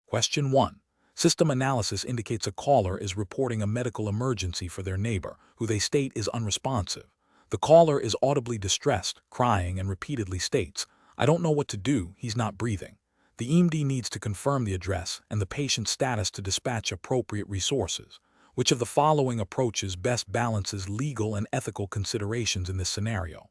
Question 1. System analysis indicates a caller is reporting a medical emergency for their neighbor, who they state is unresponsive. The caller is audibly distressed, crying, and repeatedly states, "I don't know what to do, he's not breathing." The EMD needs to confirm the address and the patient's status to dispatch appropriate resources. Which of the following approaches best balances legal and ethical considerations in this scenario?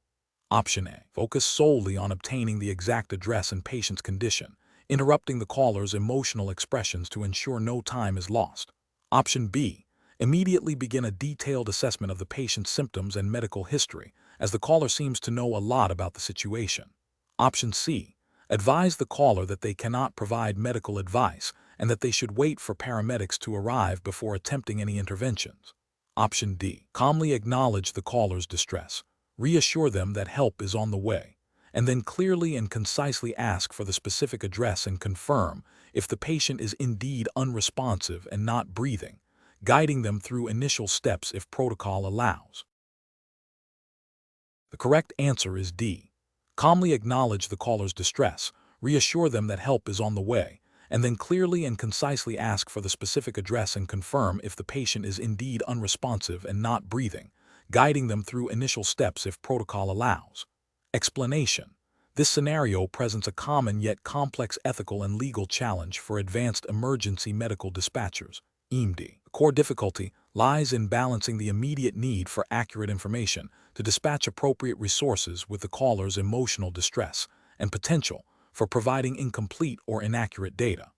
Option A. Focus solely on obtaining the exact address and patient's condition, interrupting the caller's emotional expressions to ensure no time is lost. Option B. Immediately begin a detailed assessment of the patient's symptoms and medical history, as the caller seems to know a lot about the situation. Option C. Advise the caller that they cannot provide medical advice and that they should wait for paramedics to arrive before attempting any interventions. Option D. Calmly acknowledge the caller's distress, reassure them that help is on the way, and then clearly and concisely ask for the specific address and confirm if the patient is indeed unresponsive and not breathing, guiding them through initial steps if protocol allows. The correct answer is D. Calmly acknowledge the caller's distress, reassure them that help is on the way, and then clearly and concisely ask for the specific address and confirm if the patient is indeed unresponsive and not breathing, guiding them through initial steps if protocol allows. Explanation. This scenario presents a common yet complex ethical and legal challenge for advanced emergency medical dispatchers, EMD. The core difficulty lies in balancing the immediate need for accurate information to dispatch appropriate resources with the caller's emotional distress and potential for providing incomplete or inaccurate data.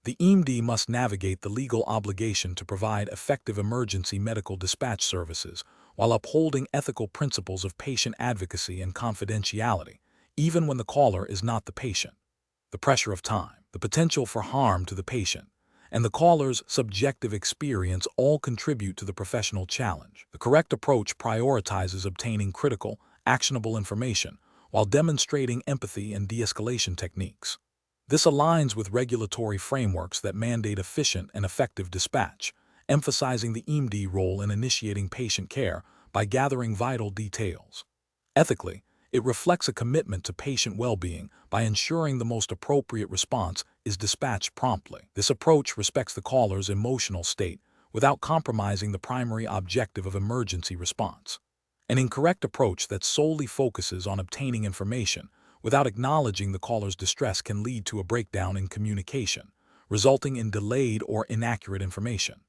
The EMD must navigate the legal obligation to provide effective emergency medical dispatch services while upholding ethical principles of patient advocacy and confidentiality, even when the caller is not the patient. The pressure of time, the potential for harm to the patient, and the caller's subjective experience all contribute to the professional challenge. The correct approach prioritizes obtaining critical, actionable information while demonstrating empathy and de-escalation techniques. This aligns with regulatory frameworks that mandate efficient and effective dispatch, emphasizing the EMD role in initiating patient care by gathering vital details. Ethically, it reflects a commitment to patient well-being by ensuring the most appropriate response is dispatched promptly. This approach respects the caller's emotional state without compromising the primary objective of emergency response. An incorrect approach that solely focuses on obtaining information without acknowledging the caller's distress can lead to a breakdown in communication, resulting in delayed or inaccurate information.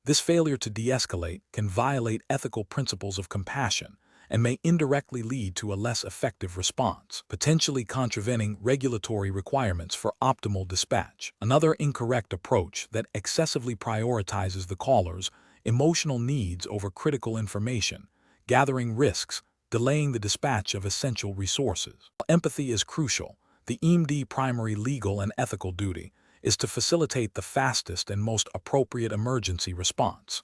This failure to de-escalate can violate ethical principles of compassion and may indirectly lead to a less effective response, potentially contravening regulatory requirements for optimal dispatch. Another incorrect approach that excessively prioritizes the caller's emotional needs over critical information, gathering risks, delaying the dispatch of essential resources. While empathy is crucial, the EMD primary legal and ethical duty is to facilitate the fastest and most appropriate emergency response.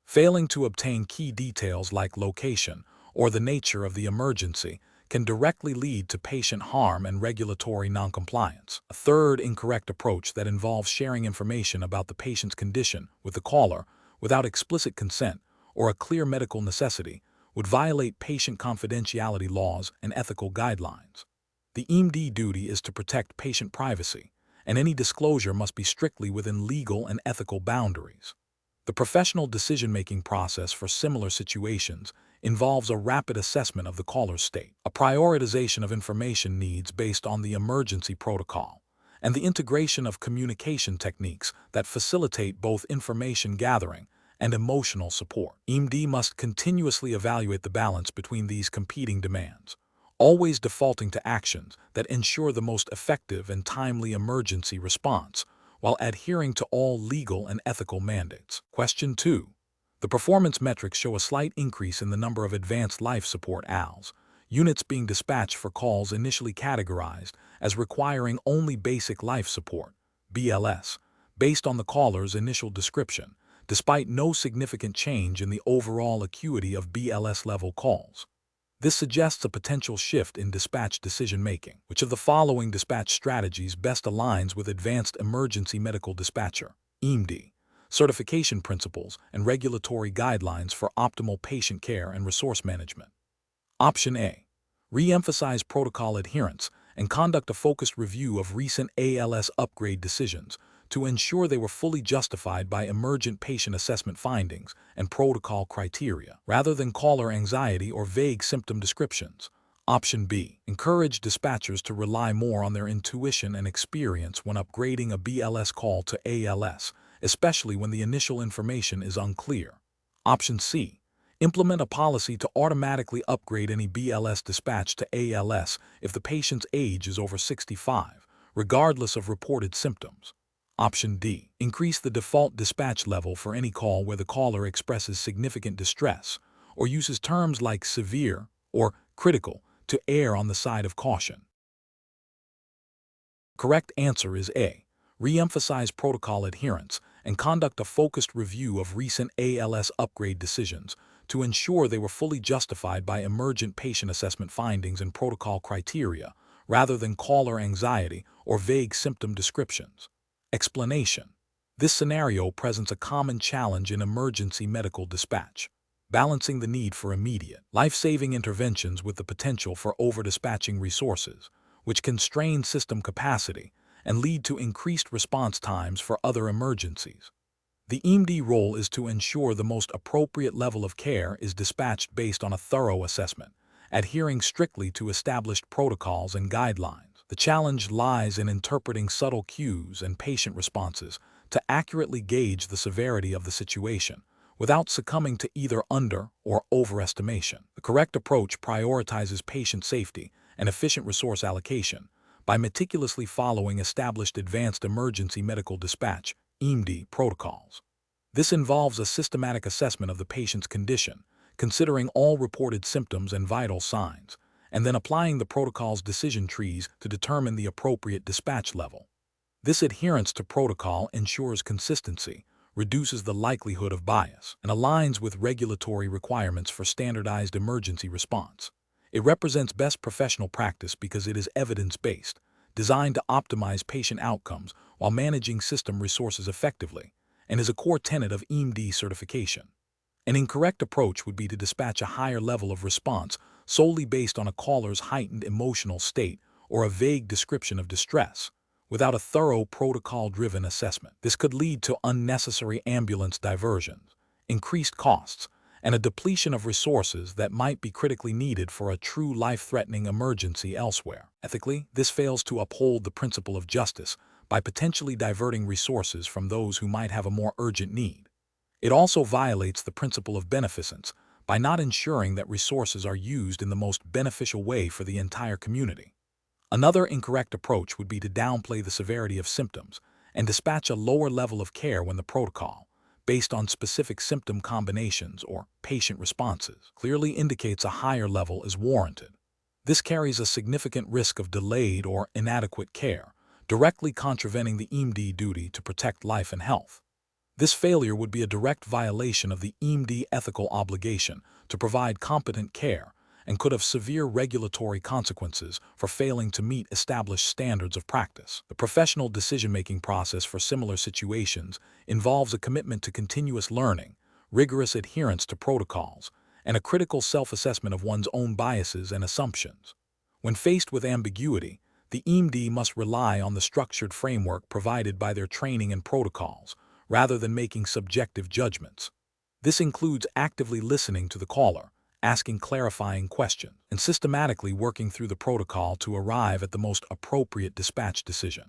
Failing to obtain key details like location or the nature of the emergency can directly lead to patient harm and regulatory noncompliance. A third incorrect approach that involves sharing information about the patient's condition with the caller without explicit consent or a clear medical necessity would violate patient confidentiality laws and ethical guidelines. The EMD duty is to protect patient privacy, and any disclosure must be strictly within legal and ethical boundaries. The professional decision-making process for similar situations involves a rapid assessment of the caller's state, a prioritization of information needs based on the emergency protocol, and the integration of communication techniques that facilitate both information gathering and emotional support. EMD must continuously evaluate the balance between these competing demands, always defaulting to actions that ensure the most effective and timely emergency response while adhering to all legal and ethical mandates. Question 2. The performance metrics show a slight increase in the number of advanced life support ALS units being dispatched for calls initially categorized as requiring only basic life support, BLS, based on the caller's initial description, despite no significant change in the overall acuity of BLS-level calls. This suggests a potential shift in dispatch decision-making. Which of the following dispatch strategies best aligns with advanced emergency medical dispatcher, EMD, certification principles and regulatory guidelines for optimal patient care and resource management? Option A. Re-emphasize protocol adherence and conduct a focused review of recent ALS upgrade decisions to ensure they were fully justified by emergent patient assessment findings and protocol criteria, rather than caller anxiety or vague symptom descriptions. Option B. Encourage dispatchers to rely more on their intuition and experience when upgrading a BLS call to ALS, especially when the initial information is unclear. Option C. Implement a policy to automatically upgrade any BLS dispatch to ALS if the patient's age is over 65, regardless of reported symptoms. Option D. Increase the default dispatch level for any call where the caller expresses significant distress or uses terms like severe or critical to err on the side of caution. Correct answer is A. Re-emphasize protocol adherence and conduct a focused review of recent ALS upgrade decisions to ensure they were fully justified by emergent patient assessment findings and protocol criteria, rather than caller anxiety or vague symptom descriptions. Explanation. This scenario presents a common challenge in emergency medical dispatch, balancing the need for immediate, life-saving interventions with the potential for over-dispatching resources, which can strain system capacity and lead to increased response times for other emergencies. The AEMD role is to ensure the most appropriate level of care is dispatched based on a thorough assessment, adhering strictly to established protocols and guidelines. The challenge lies in interpreting subtle cues and patient responses to accurately gauge the severity of the situation, without succumbing to either under- or overestimation. The correct approach prioritizes patient safety and efficient resource allocation by meticulously following established advanced emergency medical dispatch (AEMD) protocols. This involves a systematic assessment of the patient's condition, considering all reported symptoms and vital signs, and then applying the protocol's decision trees to determine the appropriate dispatch level. This adherence to protocol ensures consistency, reduces the likelihood of bias, and aligns with regulatory requirements for standardized emergency response. It represents best professional practice because it is evidence-based, designed to optimize patient outcomes while managing system resources effectively, and is a core tenet of AEMD certification. An incorrect approach would be to dispatch a higher level of response solely based on a caller's heightened emotional state or a vague description of distress, without a thorough protocol-driven assessment. This could lead to unnecessary ambulance diversions, increased costs, and a depletion of resources that might be critically needed for a true life-threatening emergency elsewhere. Ethically, this fails to uphold the principle of justice by potentially diverting resources from those who might have a more urgent need. It also violates the principle of beneficence by not ensuring that resources are used in the most beneficial way for the entire community. Another incorrect approach would be to downplay the severity of symptoms and dispatch a lower level of care when the protocol, based on specific symptom combinations or patient responses, clearly indicates a higher level is warranted. This carries a significant risk of delayed or inadequate care, directly contravening the AEMD duty to protect life and health. This failure would be a direct violation of the AEMD ethical obligation to provide competent care and could have severe regulatory consequences for failing to meet established standards of practice. The professional decision-making process for similar situations involves a commitment to continuous learning, rigorous adherence to protocols, and a critical self-assessment of one's own biases and assumptions. When faced with ambiguity, the AEMD must rely on the structured framework provided by their training and protocols, rather than making subjective judgments. This includes actively listening to the caller, asking clarifying questions, and systematically working through the protocol to arrive at the most appropriate dispatch decision.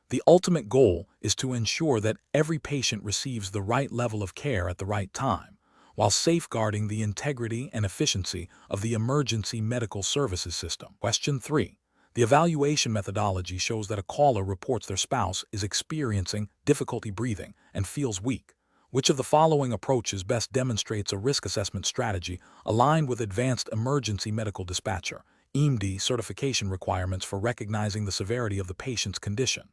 The ultimate goal is to ensure that every patient receives the right level of care at the right time, while safeguarding the integrity and efficiency of the emergency medical services system. Question 3. The evaluation methodology shows that a caller reports their spouse is experiencing difficulty breathing and feels weak. Which of the following approaches best demonstrates a risk assessment strategy aligned with advanced emergency medical dispatcher (AEMD) certification requirements for recognizing the severity of the patient's condition?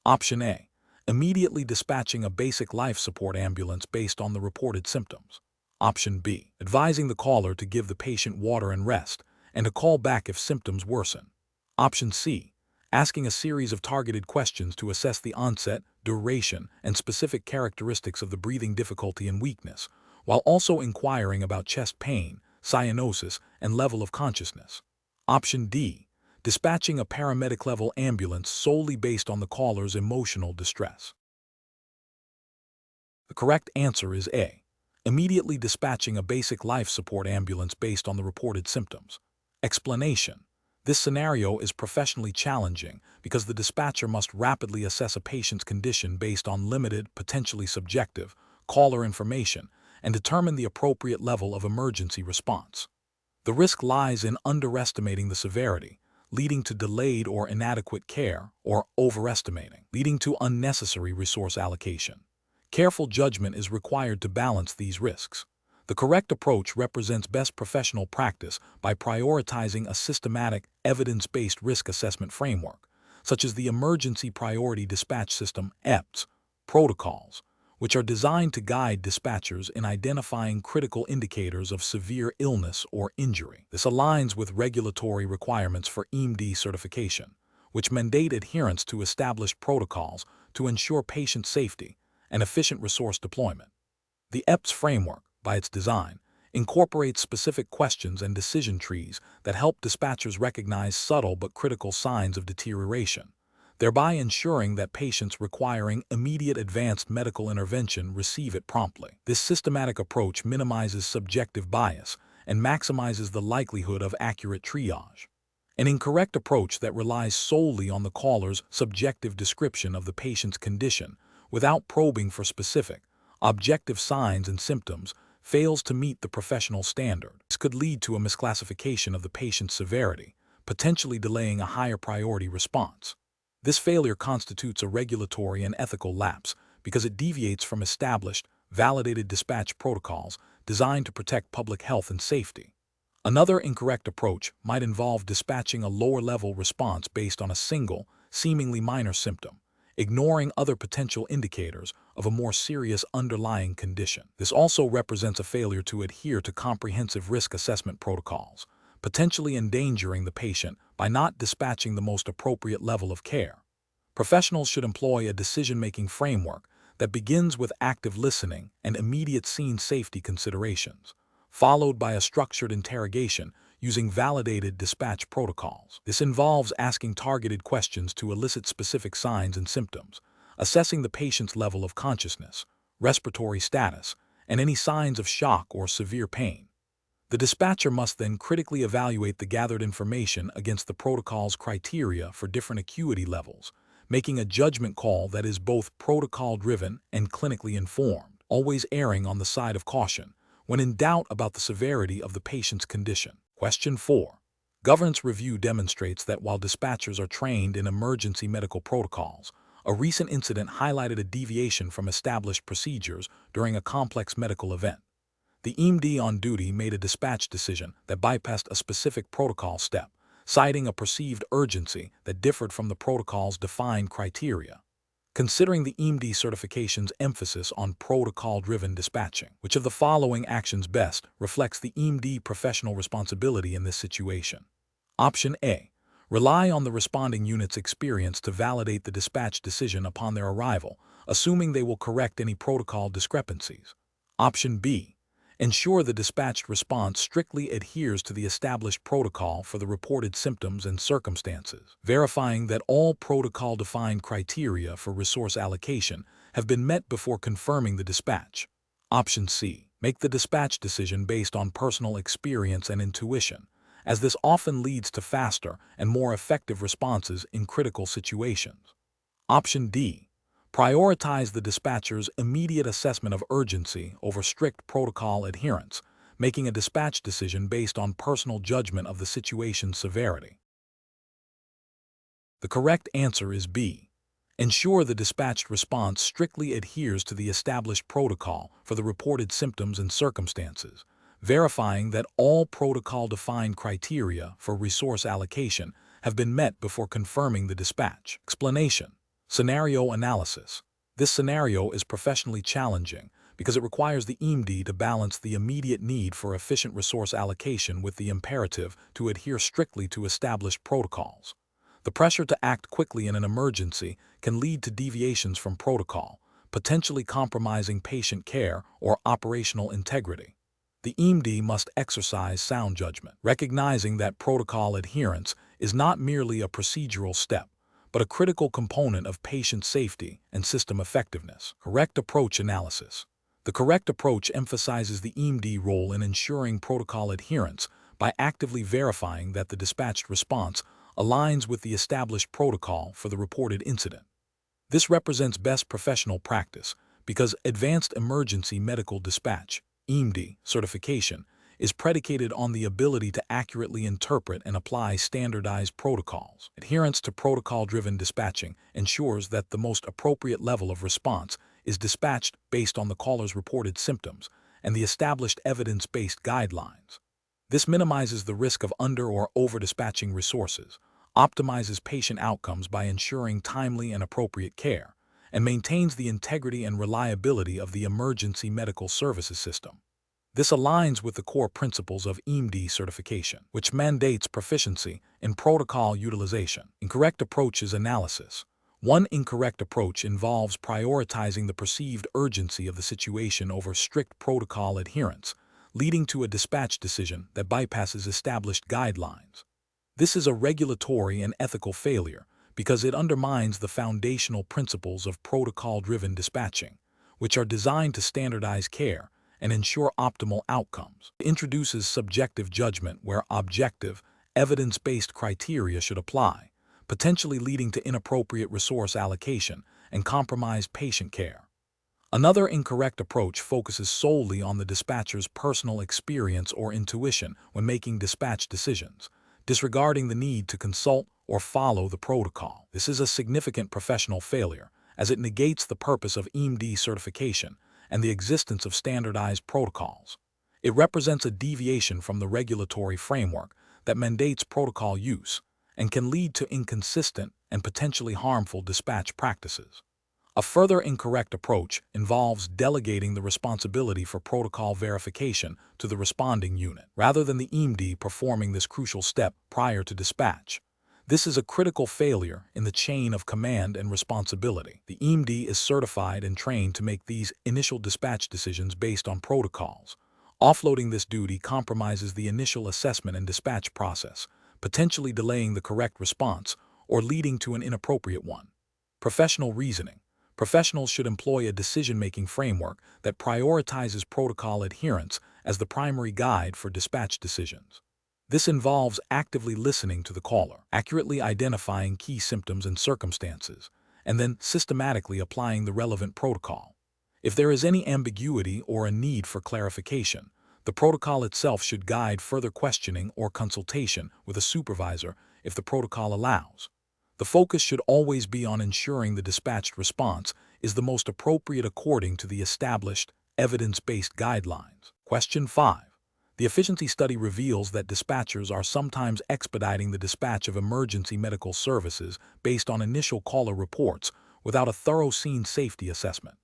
Option A. Immediately dispatching a basic life support ambulance based on the reported symptoms. Option B. Advising the caller to give the patient water and rest, and to call back if symptoms worsen. Option C. Asking a series of targeted questions to assess the onset, duration, and specific characteristics of the breathing difficulty and weakness, while also inquiring about chest pain, cyanosis, and level of consciousness. Option D. Dispatching a paramedic-level ambulance solely based on the caller's emotional distress. The correct answer is A. Immediately dispatching a basic life support ambulance based on the reported symptoms. Explanation. This scenario is professionally challenging because the dispatcher must rapidly assess a patient's condition based on limited, potentially subjective, caller information and determine the appropriate level of emergency response. The risk lies in underestimating the severity, leading to delayed or inadequate care, or overestimating, leading to unnecessary resource allocation. Careful judgment is required to balance these risks. The correct approach represents best professional practice by prioritizing a systematic, evidence-based risk assessment framework, such as the Emergency Priority Dispatch System (EPDS) protocols, which are designed to guide dispatchers in identifying critical indicators of severe illness or injury. This aligns with regulatory requirements for AEMD certification, which mandate adherence to established protocols to ensure patient safety and efficient resource deployment. The EPDS framework, by its design, incorporates specific questions and decision trees that help dispatchers recognize subtle but critical signs of deterioration, thereby ensuring that patients requiring immediate advanced medical intervention receive it promptly. This systematic approach minimizes subjective bias and maximizes the likelihood of accurate triage. An incorrect approach that relies solely on the caller's subjective description of the patient's condition without probing for specific, objective signs and symptoms fails to meet the professional standard. This could lead to a misclassification of the patient's severity, potentially delaying a higher priority response. This failure constitutes a regulatory and ethical lapse because it deviates from established, validated dispatch protocols designed to protect public health and safety. Another incorrect approach might involve dispatching a lower-level response based on a single, seemingly minor symptom, ignoring other potential indicators of a more serious underlying condition. This also represents a failure to adhere to comprehensive risk assessment protocols, potentially endangering the patient by not dispatching the most appropriate level of care. Professionals should employ a decision-making framework that begins with active listening and immediate scene safety considerations, followed by a structured interrogation using validated dispatch protocols. This involves asking targeted questions to elicit specific signs and symptoms, assessing the patient's level of consciousness, respiratory status, and any signs of shock or severe pain. The dispatcher must then critically evaluate the gathered information against the protocol's criteria for different acuity levels, making a judgment call that is both protocol-driven and clinically informed, always erring on the side of caution when in doubt about the severity of the patient's condition. Question 4. Governance review demonstrates that while dispatchers are trained in emergency medical protocols, a recent incident highlighted a deviation from established procedures during a complex medical event. The EMD on duty made a dispatch decision that bypassed a specific protocol step, citing a perceived urgency that differed from the protocol's defined criteria. Considering the EMD certification's emphasis on protocol-driven dispatching, which of the following actions best reflects the EMD professional responsibility in this situation? Option A. Rely on the responding unit's experience to validate the dispatch decision upon their arrival, assuming they will correct any protocol discrepancies. Option B. Ensure the dispatched response strictly adheres to the established protocol for the reported symptoms and circumstances, verifying that all protocol-defined criteria for resource allocation have been met before confirming the dispatch. Option C. Make the dispatch decision based on personal experience and intuition, as this often leads to faster and more effective responses in critical situations. Option D. Prioritize the dispatcher's immediate assessment of urgency over strict protocol adherence, making a dispatch decision based on personal judgment of the situation's severity. The correct answer is B. Ensure the dispatched response strictly adheres to the established protocol for the reported symptoms and circumstances, verifying that all protocol-defined criteria for resource allocation have been met before confirming the dispatch. Explanation. Scenario analysis. This scenario is professionally challenging because it requires the EMD to balance the immediate need for efficient resource allocation with the imperative to adhere strictly to established protocols. The pressure to act quickly in an emergency can lead to deviations from protocol, potentially compromising patient care or operational integrity. The EMD must exercise sound judgment, recognizing that protocol adherence is not merely a procedural step, but a critical component of patient safety and system effectiveness. Correct approach analysis. The correct approach emphasizes the AEMD role in ensuring protocol adherence by actively verifying that the dispatched response aligns with the established protocol for the reported incident. This represents best professional practice because Advanced Emergency Medical Dispatch (AEMD) certification is predicated on the ability to accurately interpret and apply standardized protocols. Adherence to protocol-driven dispatching ensures that the most appropriate level of response is dispatched based on the caller's reported symptoms and the established evidence-based guidelines. This minimizes the risk of under- or over-dispatching resources, optimizes patient outcomes by ensuring timely and appropriate care, and maintains the integrity and reliability of the emergency medical services system. This aligns with the core principles of AEMD certification, which mandates proficiency in protocol utilization. Incorrect approaches analysis. One incorrect approach involves prioritizing the perceived urgency of the situation over strict protocol adherence, leading to a dispatch decision that bypasses established guidelines. This is a regulatory and ethical failure because it undermines the foundational principles of protocol-driven dispatching, which are designed to standardize care and ensure optimal outcomes. It introduces subjective judgment where objective, evidence-based criteria should apply, potentially leading to inappropriate resource allocation and compromised patient care. Another incorrect approach focuses solely on the dispatcher's personal experience or intuition when making dispatch decisions, disregarding the need to consult or follow the protocol. This is a significant professional failure, as it negates the purpose of AEMD certification and the existence of standardized protocols. It represents a deviation from the regulatory framework that mandates protocol use and can lead to inconsistent and potentially harmful dispatch practices. A further incorrect approach involves delegating the responsibility for protocol verification to the responding unit, rather than the AEMD performing this crucial step prior to dispatch. This is a critical failure in the chain of command and responsibility. The AEMD is certified and trained to make these initial dispatch decisions based on protocols. Offloading this duty compromises the initial assessment and dispatch process, potentially delaying the correct response or leading to an inappropriate one. Professional reasoning. Professionals should employ a decision-making framework that prioritizes protocol adherence as the primary guide for dispatch decisions. This involves actively listening to the caller, accurately identifying key symptoms and circumstances, and then systematically applying the relevant protocol. If there is any ambiguity or a need for clarification, the protocol itself should guide further questioning or consultation with a supervisor if the protocol allows. The focus should always be on ensuring the dispatched response is the most appropriate according to the established, evidence-based guidelines. Question 5. The efficiency study reveals that dispatchers are sometimes expediting the dispatch of emergency medical services based on initial caller reports without a thorough scene safety assessment.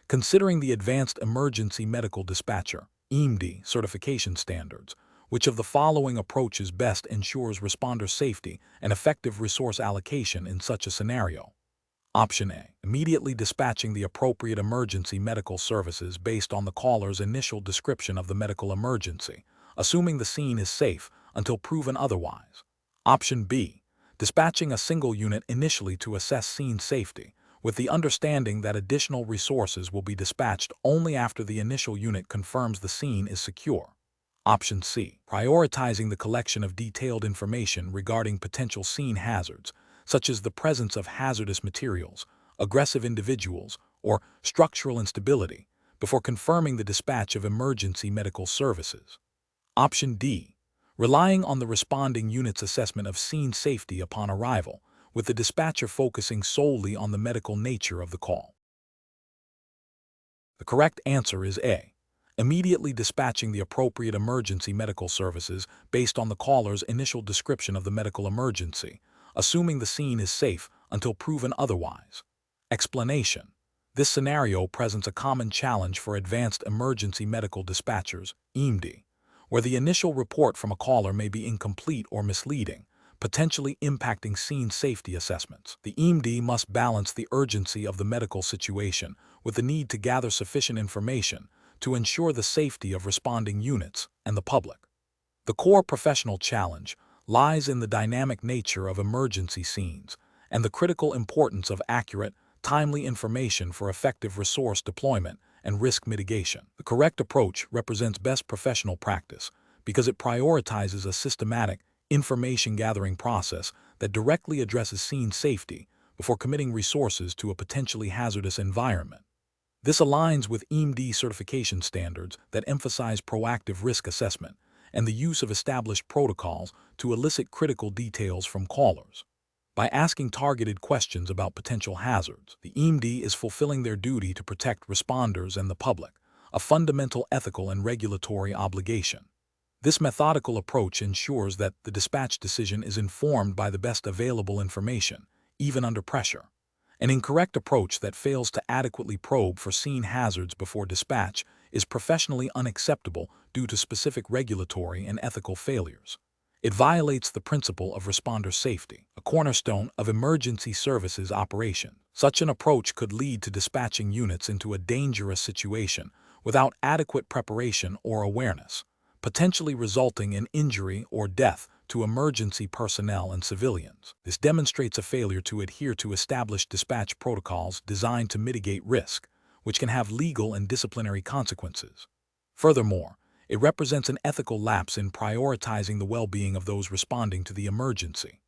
Considering the Advanced Emergency Medical Dispatcher (AEMD) certification standards, which of the following approaches best ensures responder safety and effective resource allocation in such a scenario? Option A. Immediately dispatching the appropriate emergency medical services based on the caller's initial description of the medical emergency, assuming the scene is safe until proven otherwise. Option B. Dispatching a single unit initially to assess scene safety, with the understanding that additional resources will be dispatched only after the initial unit confirms the scene is secure. Option C. Prioritizing the collection of detailed information regarding potential scene hazards, such as the presence of hazardous materials, aggressive individuals, or structural instability, before confirming the dispatch of emergency medical services. Option D. Relying on the responding unit's assessment of scene safety upon arrival, with the dispatcher focusing solely on the medical nature of the call. The correct answer is A. Immediately dispatching the appropriate emergency medical services based on the caller's initial description of the medical emergency, assuming the scene is safe until proven otherwise. Explanation. This scenario presents a common challenge for advanced emergency medical dispatchers, AEMD, where the initial report from a caller may be incomplete or misleading, potentially impacting scene safety assessments. The AEMD must balance the urgency of the medical situation with the need to gather sufficient information to ensure the safety of responding units and the public. The core professional challenge lies in the dynamic nature of emergency scenes and the critical importance of accurate, timely information for effective resource deployment and risk mitigation. The correct approach represents best professional practice because it prioritizes a systematic, information-gathering process that directly addresses scene safety before committing resources to a potentially hazardous environment. This aligns with AEMD certification standards that emphasize proactive risk assessment and the use of established protocols to elicit critical details from callers. By asking targeted questions about potential hazards, the AEMD is fulfilling their duty to protect responders and the public, a fundamental ethical and regulatory obligation. This methodical approach ensures that the dispatch decision is informed by the best available information, even under pressure. An incorrect approach that fails to adequately probe for scene hazards before dispatch is professionally unacceptable due to specific regulatory and ethical failures. It violates the principle of responder safety, a cornerstone of emergency services operation. Such an approach could lead to dispatching units into a dangerous situation without adequate preparation or awareness, potentially resulting in injury or death to emergency personnel and civilians. This demonstrates a failure to adhere to established dispatch protocols designed to mitigate risk, which can have legal and disciplinary consequences. Furthermore, it represents an ethical lapse in prioritizing the well-being of those responding to the emergency.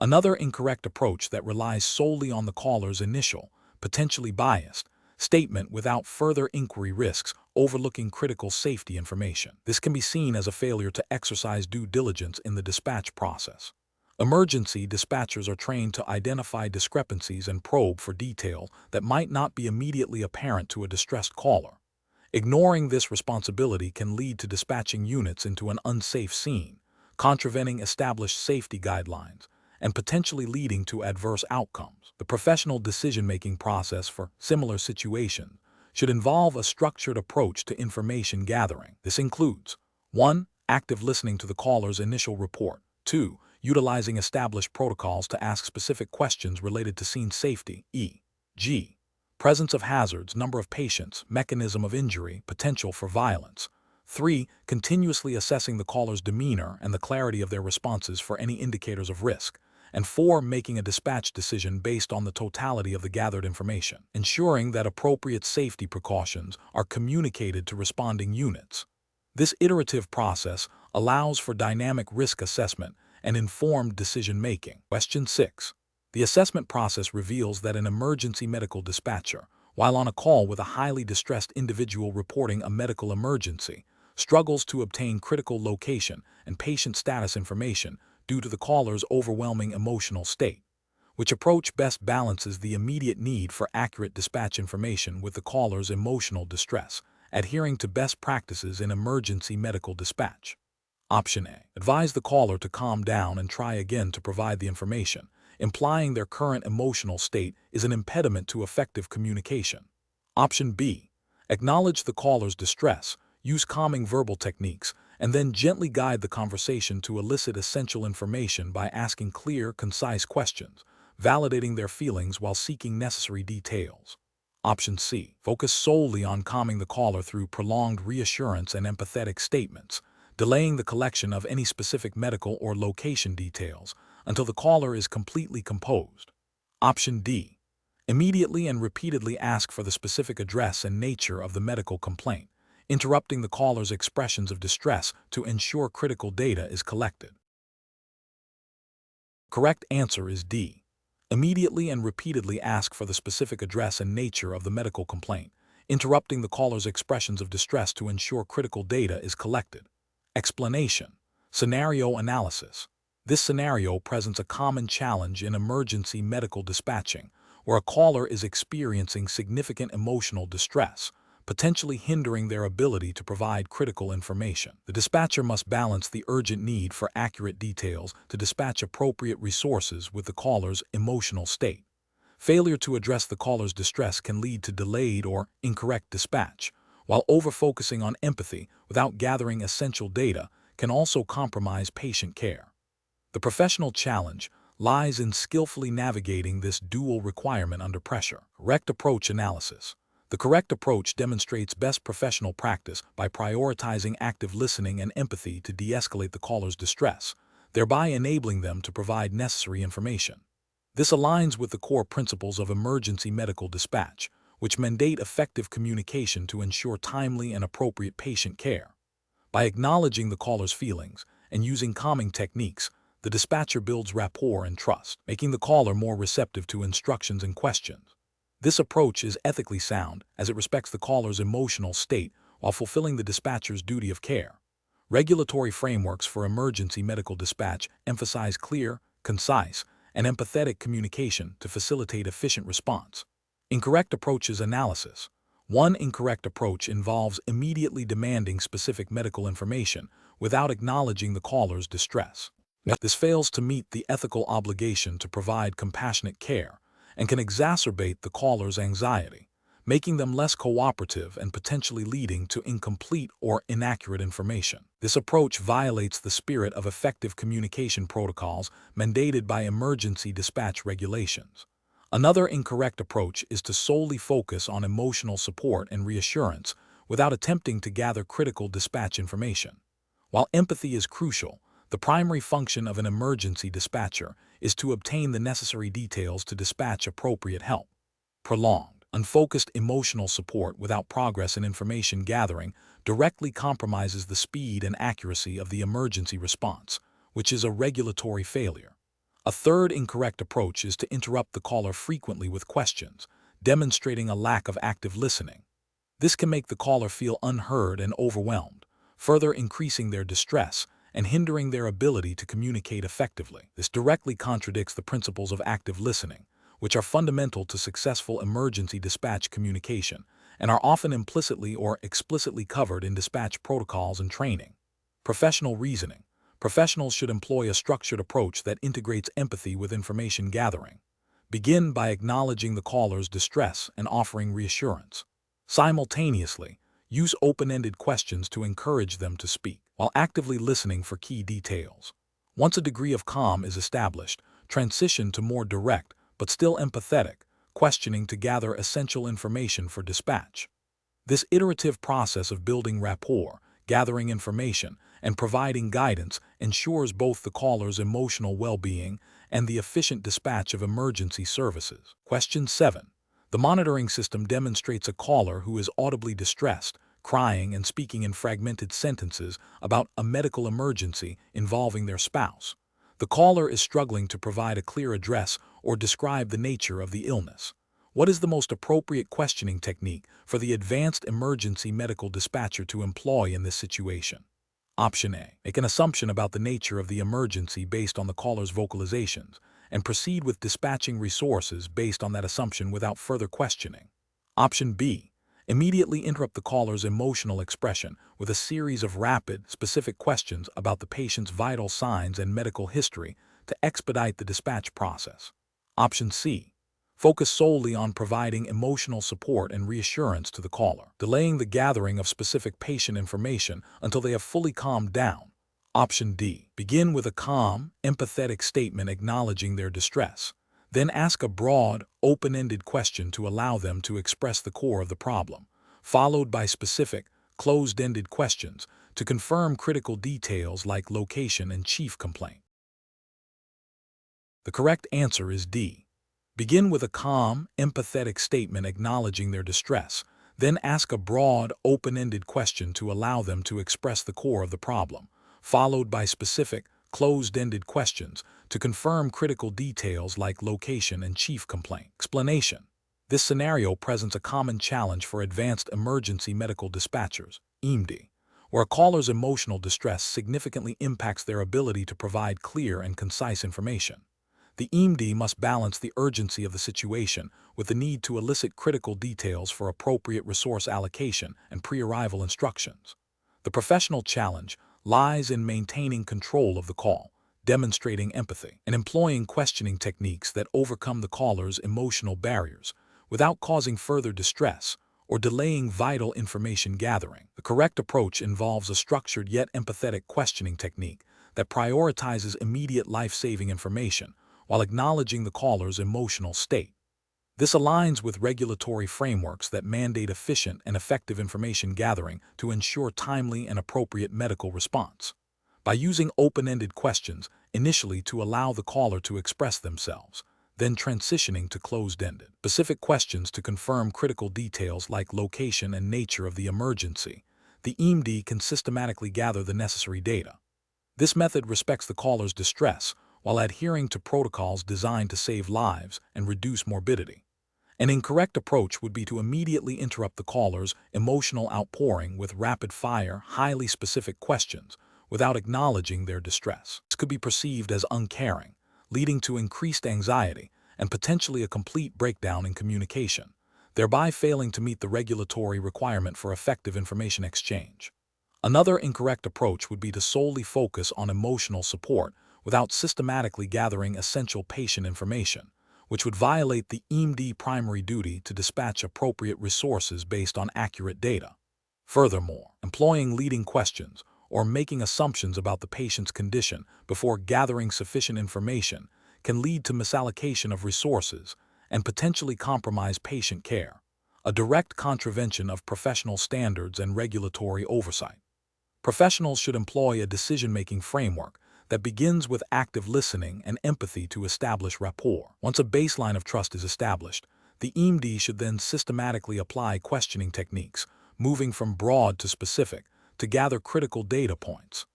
Another incorrect approach that relies solely on the caller's initial, potentially biased, statement without further inquiry risks overlooking critical safety information. This can be seen as a failure to exercise due diligence in the dispatch process. Emergency dispatchers are trained to identify discrepancies and probe for detail that might not be immediately apparent to a distressed caller. Ignoring this responsibility can lead to dispatching units into an unsafe scene, contravening established safety guidelines, and potentially leading to adverse outcomes. The professional decision-making process for similar situations should involve a structured approach to information gathering. This includes 1. Active listening to the caller's initial report. 2. Utilizing established protocols to ask specific questions related to scene safety, e.g. presence of hazards, number of patients, mechanism of injury, potential for violence. 3. Continuously assessing the caller's demeanor and the clarity of their responses for any indicators of risk. And 4. Making a dispatch decision based on the totality of the gathered information, ensuring that appropriate safety precautions are communicated to responding units. This iterative process allows for dynamic risk assessment and informed decision-making. Question 6. The assessment process reveals that an emergency medical dispatcher, while on a call with a highly distressed individual reporting a medical emergency, struggles to obtain critical location and patient status information due to the caller's overwhelming emotional state. Which approach best balances the immediate need for accurate dispatch information with the caller's emotional distress, adhering to best practices in emergency medical dispatch? Option A. Advise the caller to calm down and try again to provide the information, implying their current emotional state is an impediment to effective communication. Option B. Acknowledge the caller's distress, use calming verbal techniques, and then gently guide the conversation to elicit essential information by asking clear, concise questions, validating their feelings while seeking necessary details. Option C. Focus solely on calming the caller through prolonged reassurance and empathetic statements, delaying the collection of any specific medical or location details until the caller is completely composed. Option D. Immediately and repeatedly ask for the specific address and nature of the medical complaint, interrupting the caller's expressions of distress to ensure critical data is collected. Correct answer is D. Immediately and repeatedly ask for the specific address and nature of the medical complaint, interrupting the caller's expressions of distress to ensure critical data is collected. Explanation. Scenario analysis. This scenario presents a common challenge in emergency medical dispatching, where a caller is experiencing significant emotional distress, potentially hindering their ability to provide critical information. The dispatcher must balance the urgent need for accurate details to dispatch appropriate resources with the caller's emotional state. Failure to address the caller's distress can lead to delayed or incorrect dispatch, while over-focusing on empathy without gathering essential data can also compromise patient care. The professional challenge lies in skillfully navigating this dual requirement under pressure. Correct approach analysis. The correct approach demonstrates best professional practice by prioritizing active listening and empathy to de-escalate the caller's distress, thereby enabling them to provide necessary information. This aligns with the core principles of emergency medical dispatch, which mandate effective communication to ensure timely and appropriate patient care. By acknowledging the caller's feelings and using calming techniques, the dispatcher builds rapport and trust, making the caller more receptive to instructions and questions. This approach is ethically sound as it respects the caller's emotional state while fulfilling the dispatcher's duty of care. Regulatory frameworks for emergency medical dispatch emphasize clear, concise, and empathetic communication to facilitate efficient response. Incorrect approaches analysis. One incorrect approach involves immediately demanding specific medical information without acknowledging the caller's distress. This fails to meet the ethical obligation to provide compassionate care and can exacerbate the caller's anxiety, making them less cooperative and potentially leading to incomplete or inaccurate information. This approach violates the spirit of effective communication protocols mandated by emergency dispatch regulations. Another incorrect approach is to solely focus on emotional support and reassurance without attempting to gather critical dispatch information. While empathy is crucial, the primary function of an emergency dispatcher is to obtain the necessary details to dispatch appropriate help. Prolonged, unfocused emotional support without progress in information gathering directly compromises the speed and accuracy of the emergency response, which is a regulatory failure. A third incorrect approach is to interrupt the caller frequently with questions, demonstrating a lack of active listening. This can make the caller feel unheard and overwhelmed, further increasing their distress and hindering their ability to communicate effectively. This directly contradicts the principles of active listening, which are fundamental to successful emergency dispatch communication and are often implicitly or explicitly covered in dispatch protocols and training. Professional reasoning. Professionals should employ a structured approach that integrates empathy with information gathering. Begin by acknowledging the caller's distress and offering reassurance. Simultaneously, use open-ended questions to encourage them to speak, while actively listening for key details. Once a degree of calm is established, transition to more direct, but still empathetic, questioning to gather essential information for dispatch. This iterative process of building rapport, gathering information, and providing guidance ensures both the caller's emotional well-being and the efficient dispatch of emergency services. Question 7. The monitoring system demonstrates a caller who is audibly distressed, crying and speaking in fragmented sentences about a medical emergency involving their spouse. The caller is struggling to provide a clear address or describe the nature of the illness. What is the most appropriate questioning technique for the advanced emergency medical dispatcher to employ in this situation? Option A. Make an assumption about the nature of the emergency based on the caller's vocalizations, and proceed with dispatching resources based on that assumption without further questioning. Option B. Immediately interrupt the caller's emotional expression with a series of rapid, specific questions about the patient's vital signs and medical history to expedite the dispatch process. Option C. Focus solely on providing emotional support and reassurance to the caller, delaying the gathering of specific patient information until they have fully calmed down. Option D. Begin with a calm, empathetic statement acknowledging their distress. Then ask a broad, open-ended question to allow them to express the core of the problem, followed by specific, closed-ended questions to confirm critical details like location and chief complaint. The correct answer is D. Begin with a calm, empathetic statement acknowledging their distress, then ask a broad, open-ended question to allow them to express the core of the problem, followed by specific, closed-ended questions to confirm critical details like location and chief complaint. Explanation. This scenario presents a common challenge for advanced emergency medical dispatchers, AEMD, where a caller's emotional distress significantly impacts their ability to provide clear and concise information. The AEMD must balance the urgency of the situation with the need to elicit critical details for appropriate resource allocation and pre-arrival instructions. The professional challenge lies in maintaining control of the call, demonstrating empathy, and employing questioning techniques that overcome the caller's emotional barriers without causing further distress or delaying vital information gathering. The correct approach involves a structured yet empathetic questioning technique that prioritizes immediate life-saving information while acknowledging the caller's emotional state. This aligns with regulatory frameworks that mandate efficient and effective information gathering to ensure timely and appropriate medical response. By using open-ended questions initially to allow the caller to express themselves, then transitioning to closed-ended, specific questions to confirm critical details like location and nature of the emergency. The AEMD can systematically gather the necessary data. This method respects the caller's distress while adhering to protocols designed to save lives and reduce morbidity. An incorrect approach would be to immediately interrupt the caller's emotional outpouring with rapid-fire, highly specific questions without acknowledging their distress. This could be perceived as uncaring, leading to increased anxiety and potentially a complete breakdown in communication, thereby failing to meet the regulatory requirement for effective information exchange. Another incorrect approach would be to solely focus on emotional support without systematically gathering essential patient information, which would violate the AEMD primary duty to dispatch appropriate resources based on accurate data. Furthermore, employing leading questions or making assumptions about the patient's condition before gathering sufficient information can lead to misallocation of resources and potentially compromise patient care, a direct contravention of professional standards and regulatory oversight. Professionals should employ a decision-making framework that begins with active listening and empathy to establish rapport. Once a baseline of trust is established, the AEMD should then systematically apply questioning techniques, moving from broad to specific, to gather critical data points.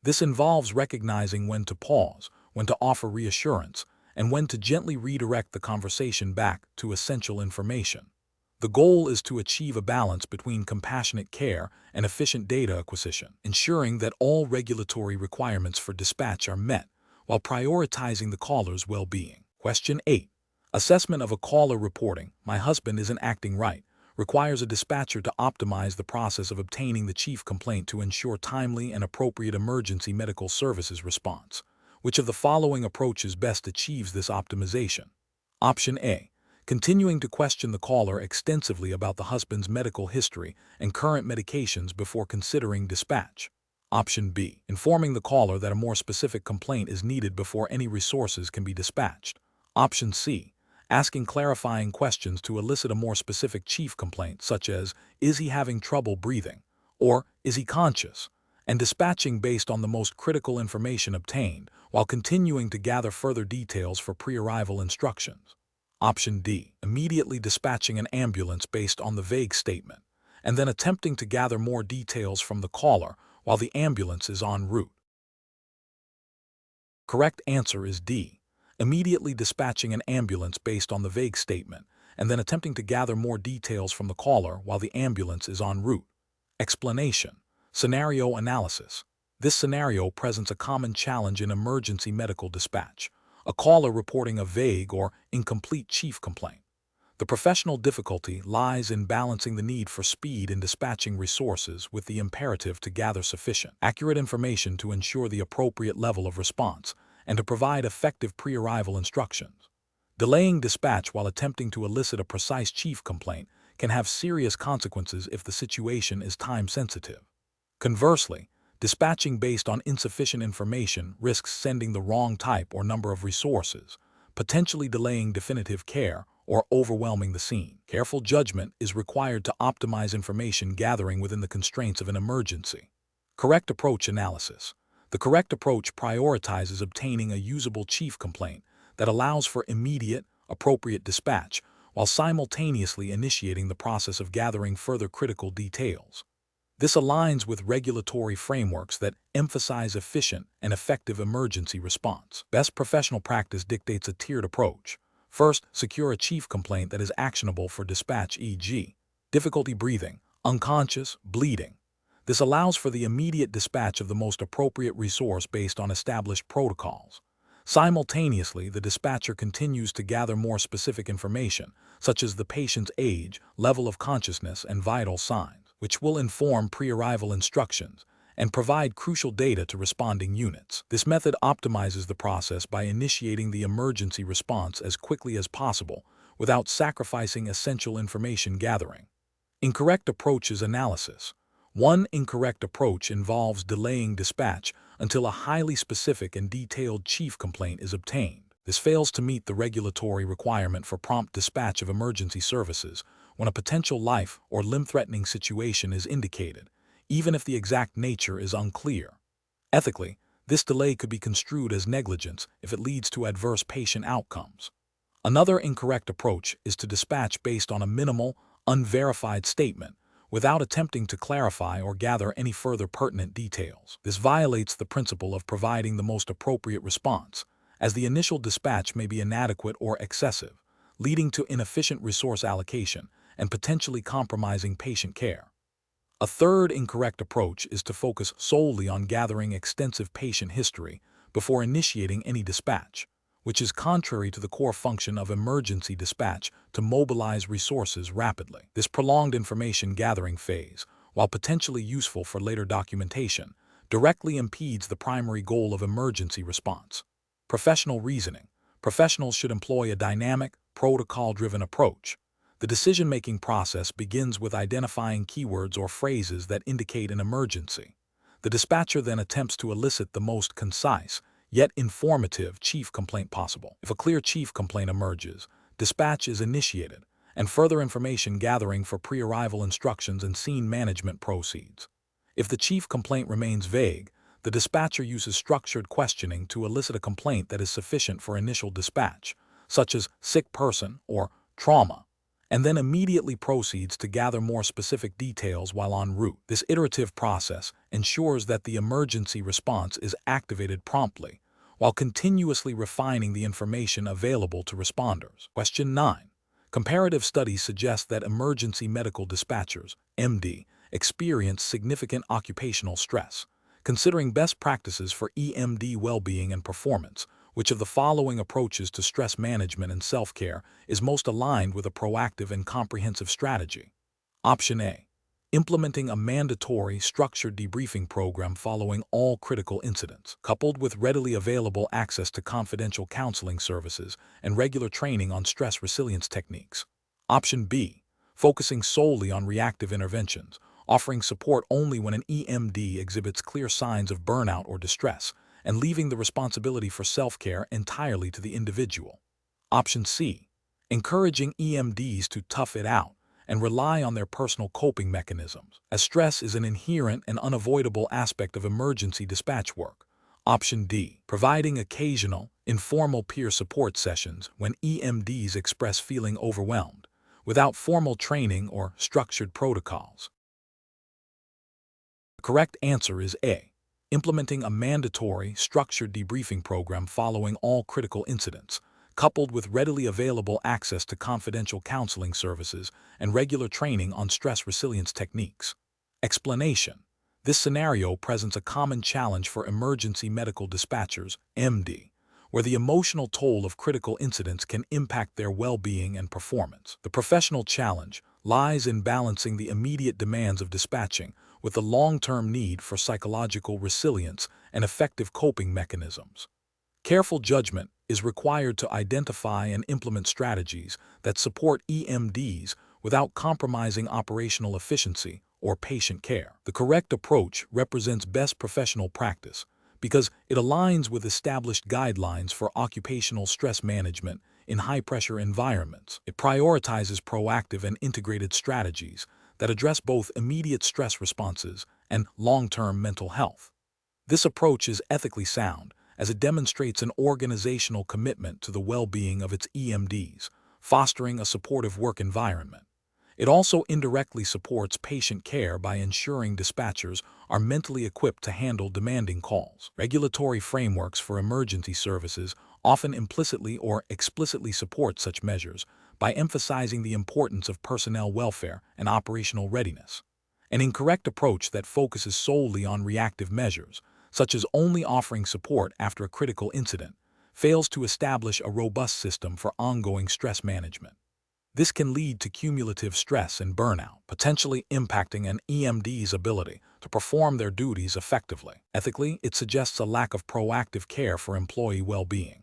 This involves recognizing when to pause, when to offer reassurance, and when to gently redirect the conversation back to essential information. The goal is to achieve a balance between compassionate care and efficient data acquisition, ensuring that all regulatory requirements for dispatch are met while prioritizing the caller's well-being. Question 8. Assessment of a caller reporting, "My husband isn't acting right," requires a dispatcher to optimize the process of obtaining the chief complaint to ensure timely and appropriate emergency medical services response. Which of the following approaches best achieves this optimization? Option A. Continuing to question the caller extensively about the husband's medical history and current medications before considering dispatch. Option B. Informing the caller that a more specific complaint is needed before any resources can be dispatched. Option C. Asking clarifying questions to elicit a more specific chief complaint, such as, "Is he having trouble breathing?" or "Is he conscious?" and dispatching based on the most critical information obtained, while continuing to gather further details for pre-arrival instructions. Option D. Immediately dispatching an ambulance based on the vague statement, and then attempting to gather more details from the caller while the ambulance is en route. Correct answer is D. Immediately dispatching an ambulance based on the vague statement, and then attempting to gather more details from the caller while the ambulance is en route. Explanation. Scenario analysis. This scenario presents a common challenge in emergency medical dispatch, a caller reporting a vague or incomplete chief complaint. The professional difficulty lies in balancing the need for speed in dispatching resources with the imperative to gather sufficient, accurate information to ensure the appropriate level of response and to provide effective pre-arrival instructions. Delaying dispatch while attempting to elicit a precise chief complaint can have serious consequences if the situation is time-sensitive. Conversely, dispatching based on insufficient information risks sending the wrong type or number of resources, potentially delaying definitive care or overwhelming the scene. Careful judgment is required to optimize information gathering within the constraints of an emergency. Correct approach analysis. The correct approach prioritizes obtaining a usable chief complaint that allows for immediate, appropriate dispatch while simultaneously initiating the process of gathering further critical details. This aligns with regulatory frameworks that emphasize efficient and effective emergency response. Best professional practice dictates a tiered approach. First, secure a chief complaint that is actionable for dispatch, e.g., difficulty breathing, unconscious, bleeding. This allows for the immediate dispatch of the most appropriate resource based on established protocols. Simultaneously, the dispatcher continues to gather more specific information, such as the patient's age, level of consciousness, and vital signs, which will inform pre-arrival instructions and provide crucial data to responding units. This method optimizes the process by initiating the emergency response as quickly as possible without sacrificing essential information gathering. Incorrect approaches analysis. One incorrect approach involves delaying dispatch until a highly specific and detailed chief complaint is obtained. This fails to meet the regulatory requirement for prompt dispatch of emergency services when a potential life or limb-threatening situation is indicated, even if the exact nature is unclear. Ethically, this delay could be construed as negligence if it leads to adverse patient outcomes. Another incorrect approach is to dispatch based on a minimal, unverified statement without attempting to clarify or gather any further pertinent details. This violates the principle of providing the most appropriate response, as the initial dispatch may be inadequate or excessive, leading to inefficient resource allocation and potentially compromising patient care. A third incorrect approach is to focus solely on gathering extensive patient history before initiating any dispatch, which is contrary to the core function of emergency dispatch to mobilize resources rapidly. This prolonged information gathering phase, while potentially useful for later documentation, directly impedes the primary goal of emergency response. Professional reasoning. Professionals should employ a dynamic, protocol-driven approach. The decision-making process begins with identifying keywords or phrases that indicate an emergency. The dispatcher then attempts to elicit the most concise, yet informative chief complaint possible. If a clear chief complaint emerges, dispatch is initiated, and further information gathering for pre-arrival instructions and scene management proceeds. If the chief complaint remains vague, the dispatcher uses structured questioning to elicit a complaint that is sufficient for initial dispatch, such as sick person or trauma, and then immediately proceeds to gather more specific details while en route. This iterative process ensures that the emergency response is activated promptly, while continuously refining the information available to responders. Question 9. Comparative studies suggest that emergency medical dispatchers, MD, experience significant occupational stress. Considering best practices for EMD well-being and performance, which of the following approaches to stress management and self-care is most aligned with a proactive and comprehensive strategy? Option A. Implementing a mandatory, structured debriefing program following all critical incidents, coupled with readily available access to confidential counseling services and regular training on stress resilience techniques. Option B. Focusing solely on reactive interventions, offering support only when an EMD exhibits clear signs of burnout or distress, and leaving the responsibility for self-care entirely to the individual. Option C. Encouraging EMDs to tough it out and rely on their personal coping mechanisms, as stress is an inherent and unavoidable aspect of emergency dispatch work. Option D. Providing occasional, informal peer support sessions when EMDs express feeling overwhelmed, without formal training or structured protocols. The correct answer is A. Implementing a mandatory, structured debriefing program following all critical incidents, coupled with readily available access to confidential counseling services and regular training on stress resilience techniques. Explanation. This scenario presents a common challenge for emergency medical dispatchers, MD, where the emotional toll of critical incidents can impact their well-being and performance. The professional challenge lies in balancing the immediate demands of dispatching with the long-term need for psychological resilience and effective coping mechanisms. Careful judgment is required to identify and implement strategies that support EMDs without compromising operational efficiency or patient care. The correct approach represents best professional practice because it aligns with established guidelines for occupational stress management in high-pressure environments. It prioritizes proactive and integrated strategies that address both immediate stress responses and long-term mental health. This approach is ethically sound as it demonstrates an organizational commitment to the well-being of its EMDs, fostering a supportive work environment. It also indirectly supports patient care by ensuring dispatchers are mentally equipped to handle demanding calls. Regulatory frameworks for emergency services often implicitly or explicitly support such measures by emphasizing the importance of personnel welfare and operational readiness. An incorrect approach that focuses solely on reactive measures, such as only offering support after a critical incident, fails to establish a robust system for ongoing stress management. This can lead to cumulative stress and burnout, potentially impacting an EMD's ability to perform their duties effectively. Ethically, it suggests a lack of proactive care for employee well-being.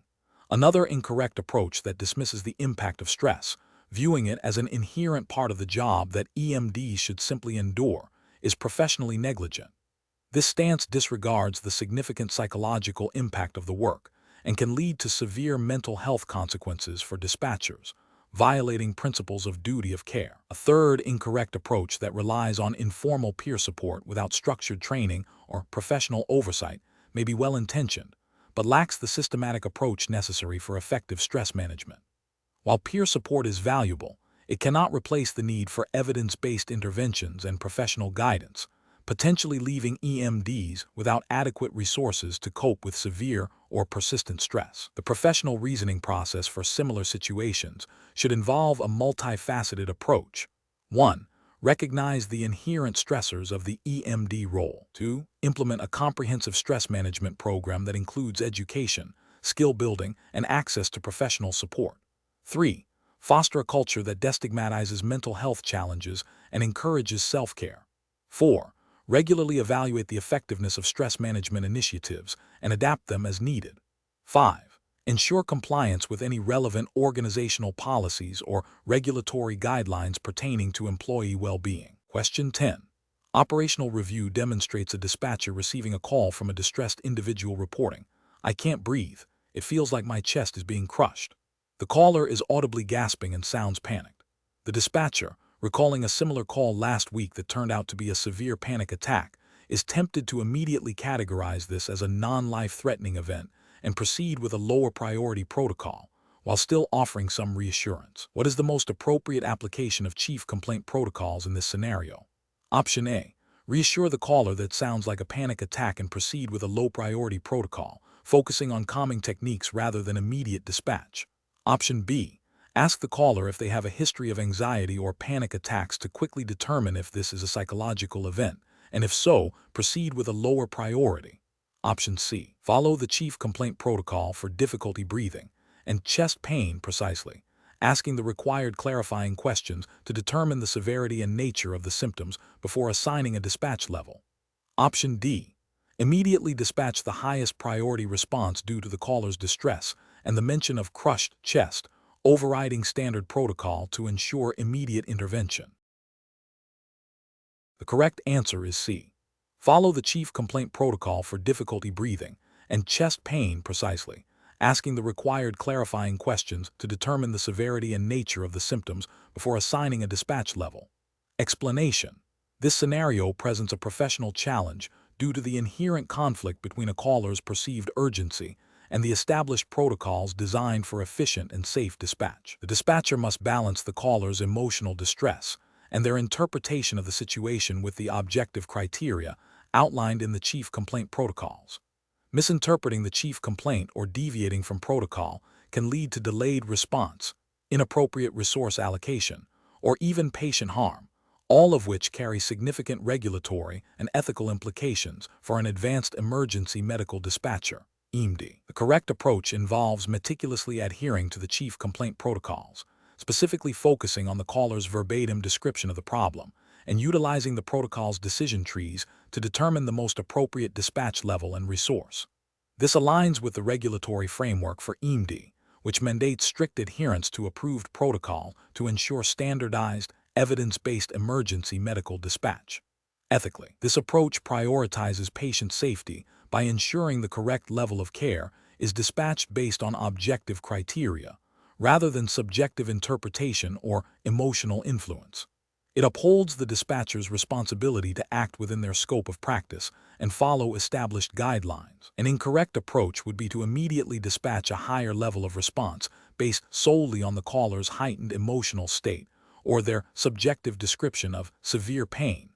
Another incorrect approach that dismisses the impact of stress, viewing it as an inherent part of the job that EMDs should simply endure, is professionally negligent. This stance disregards the significant psychological impact of the work and can lead to severe mental health consequences for dispatchers, violating principles of duty of care. A third incorrect approach that relies on informal peer support without structured training or professional oversight may be well-intentioned, but lacks the systematic approach necessary for effective stress management. While peer support is valuable, it cannot replace the need for evidence-based interventions and professional guidance, potentially leaving EMDs without adequate resources to cope with severe or persistent stress. The professional reasoning process for similar situations should involve a multifaceted approach. 1. Recognize the inherent stressors of the EMD role. 2. Implement a comprehensive stress management program that includes education, skill building, and access to professional support. 3. Foster a culture that destigmatizes mental health challenges and encourages self-care. 4. Regularly evaluate the effectiveness of stress management initiatives and adapt them as needed. 5. Ensure compliance with any relevant organizational policies or regulatory guidelines pertaining to employee well-being. Question 10. Operational review demonstrates a dispatcher receiving a call from a distressed individual reporting, "I can't breathe. It feels like my chest is being crushed." The caller is audibly gasping and sounds panicked. The dispatcher, recalling a similar call last week that turned out to be a severe panic attack, is tempted to immediately categorize this as a non-life-threatening event and proceed with a lower priority protocol, while still offering some reassurance. What is the most appropriate application of chief complaint protocols in this scenario? Option A. Reassure the caller that sounds like a panic attack and proceed with a low priority protocol, focusing on calming techniques rather than immediate dispatch. Option B. Ask the caller if they have a history of anxiety or panic attacks to quickly determine if this is a psychological event, and if so, proceed with a lower priority. Option C. Follow the chief complaint protocol for difficulty breathing and chest pain precisely, asking the required clarifying questions to determine the severity and nature of the symptoms before assigning a dispatch level. Option D. Immediately dispatch the highest priority response due to the caller's distress and the mention of crushed chest, overriding standard protocol to ensure immediate intervention. The correct answer is C. Follow the chief complaint protocol for difficulty breathing and chest pain precisely, asking the required clarifying questions to determine the severity and nature of the symptoms before assigning a dispatch level. Explanation. This scenario presents a professional challenge due to the inherent conflict between a caller's perceived urgency and the established protocols designed for efficient and safe dispatch. The dispatcher must balance the caller's emotional distress and their interpretation of the situation with the objective criteria outlined in the chief complaint protocols. Misinterpreting the chief complaint or deviating from protocol can lead to delayed response, inappropriate resource allocation, or even patient harm, all of which carry significant regulatory and ethical implications for an advanced emergency medical dispatcher, AEMD. The correct approach involves meticulously adhering to the chief complaint protocols, specifically focusing on the caller's verbatim description of the problem, and utilizing the protocol's decision trees to determine the most appropriate dispatch level and resource. This aligns with the regulatory framework for AEMD, which mandates strict adherence to approved protocol to ensure standardized, evidence-based emergency medical dispatch. Ethically, this approach prioritizes patient safety by ensuring the correct level of care is dispatched based on objective criteria, rather than subjective interpretation or emotional influence. It upholds the dispatcher's responsibility to act within their scope of practice and follow established guidelines. An incorrect approach would be to immediately dispatch a higher level of response based solely on the caller's heightened emotional state or their subjective description of severe pain,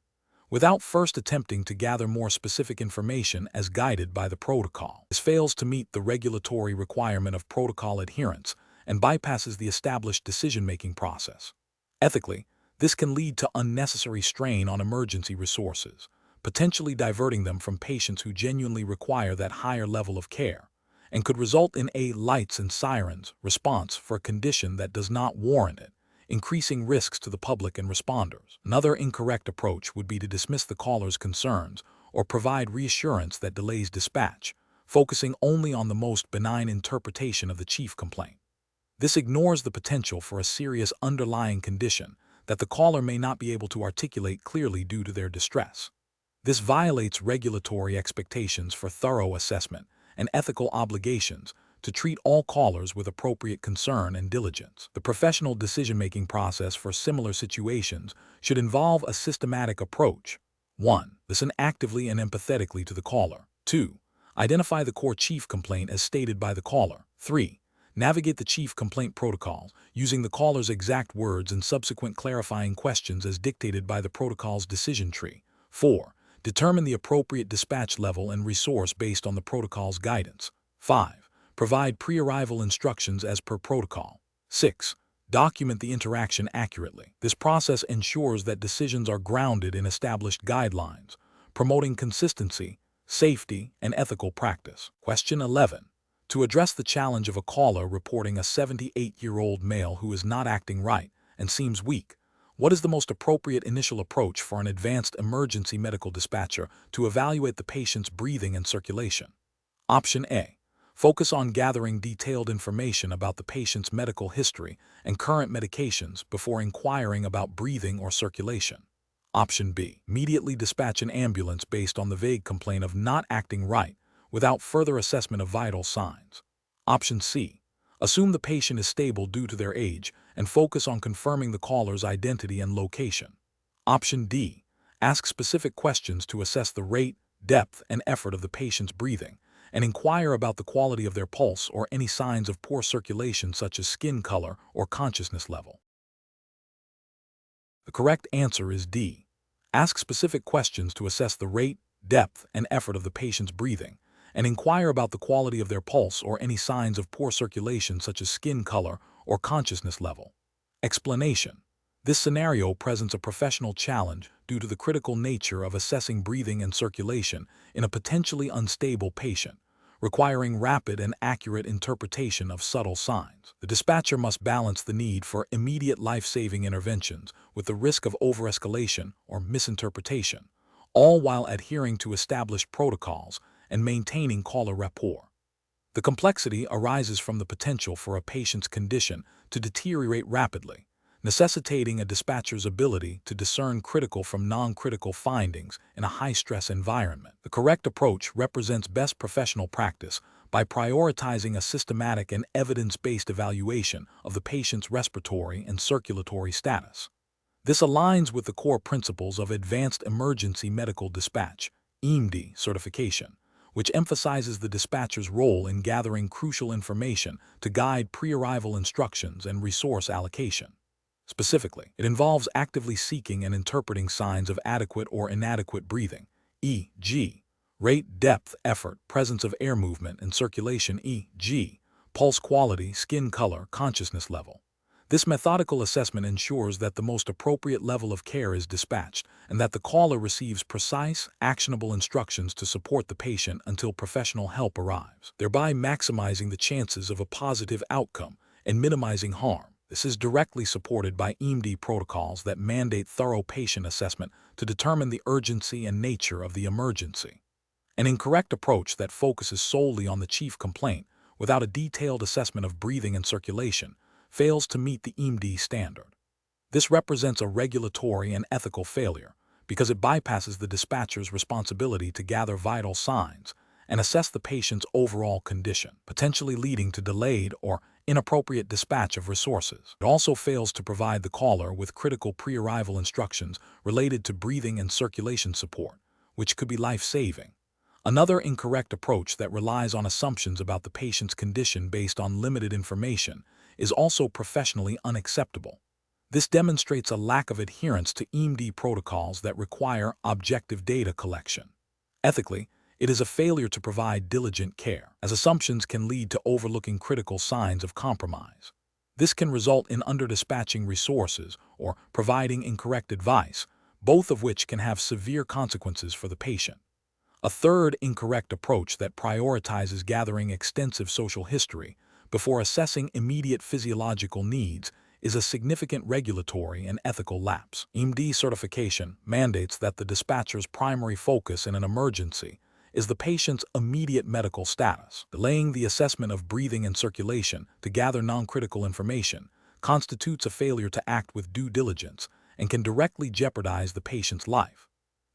without first attempting to gather more specific information as guided by the protocol. This fails to meet the regulatory requirement of protocol adherence and bypasses the established decision-making process. Ethically, this can lead to unnecessary strain on emergency resources, potentially diverting them from patients who genuinely require that higher level of care, and could result in a lights and sirens response for a condition that does not warrant it, increasing risks to the public and responders. Another incorrect approach would be to dismiss the caller's concerns or provide reassurance that delays dispatch, focusing only on the most benign interpretation of the chief complaint. This ignores the potential for a serious underlying condition that the caller may not be able to articulate clearly due to their distress. This violates regulatory expectations for thorough assessment and ethical obligations to treat all callers with appropriate concern and diligence. The professional decision-making process for similar situations should involve a systematic approach. 1. Listen actively and empathetically to the caller. 2. Identify the core chief complaint as stated by the caller. 3. Navigate the chief complaint protocol using the caller's exact words and subsequent clarifying questions as dictated by the protocol's decision tree. 4. Determine the appropriate dispatch level and resource based on the protocol's guidance. 5. Provide pre-arrival instructions as per protocol. 6. Document the interaction accurately. This process ensures that decisions are grounded in established guidelines, promoting consistency, safety, and ethical practice. Question 11. To address the challenge of a caller reporting a 78-year-old male who is not acting right and seems weak, what is the most appropriate initial approach for an advanced emergency medical dispatcher to evaluate the patient's breathing and circulation? Option A. Focus on gathering detailed information about the patient's medical history and current medications before inquiring about breathing or circulation. Option B. Immediately dispatch an ambulance based on the vague complaint of not acting right without further assessment of vital signs. Option C. Assume the patient is stable due to their age and focus on confirming the caller's identity and location. Option D. Ask specific questions to assess the rate, depth, and effort of the patient's breathing, and inquire about the quality of their pulse or any signs of poor circulation such as skin color or consciousness level. The correct answer is D. Ask specific questions to assess the rate, depth, and effort of the patient's breathing, and inquire about the quality of their pulse or any signs of poor circulation such as skin color or consciousness level. Explanation. This scenario presents a professional challenge due to the critical nature of assessing breathing and circulation in a potentially unstable patient, requiring rapid and accurate interpretation of subtle signs. The dispatcher must balance the need for immediate life-saving interventions with the risk of over-escalation or misinterpretation, all while adhering to established protocols and maintaining caller rapport. The complexity arises from the potential for a patient's condition to deteriorate rapidly, necessitating a dispatcher's ability to discern critical from non-critical findings in a high-stress environment. The correct approach represents best professional practice by prioritizing a systematic and evidence-based evaluation of the patient's respiratory and circulatory status. This aligns with the core principles of Advanced Emergency Medical Dispatch (AEMD) certification, which emphasizes the dispatcher's role in gathering crucial information to guide pre-arrival instructions and resource allocation. Specifically, it involves actively seeking and interpreting signs of adequate or inadequate breathing, e.g., rate, depth, effort, presence of air movement and circulation, e.g., pulse quality, skin color, consciousness level. This methodical assessment ensures that the most appropriate level of care is dispatched and that the caller receives precise, actionable instructions to support the patient until professional help arrives, thereby maximizing the chances of a positive outcome and minimizing harm. This is directly supported by AEMD protocols that mandate thorough patient assessment to determine the urgency and nature of the emergency. An incorrect approach that focuses solely on the chief complaint without a detailed assessment of breathing and circulation fails to meet the AEMD standard. This represents a regulatory and ethical failure because it bypasses the dispatcher's responsibility to gather vital signs and assess the patient's overall condition, potentially leading to delayed or inappropriate dispatch of resources. It also fails to provide the caller with critical pre-arrival instructions related to breathing and circulation support, which could be life-saving. Another incorrect approach that relies on assumptions about the patient's condition based on limited information is also professionally unacceptable. This demonstrates a lack of adherence to AEMD protocols that require objective data collection. Ethically, it is a failure to provide diligent care, as assumptions can lead to overlooking critical signs of compromise. This can result in under-dispatching resources or providing incorrect advice, both of which can have severe consequences for the patient. A third incorrect approach that prioritizes gathering extensive social history before assessing immediate physiological needs is a significant regulatory and ethical lapse. AEMD certification mandates that the dispatcher's primary focus in an emergency is the patient's immediate medical status. Delaying the assessment of breathing and circulation to gather non-critical information constitutes a failure to act with due diligence and can directly jeopardize the patient's life.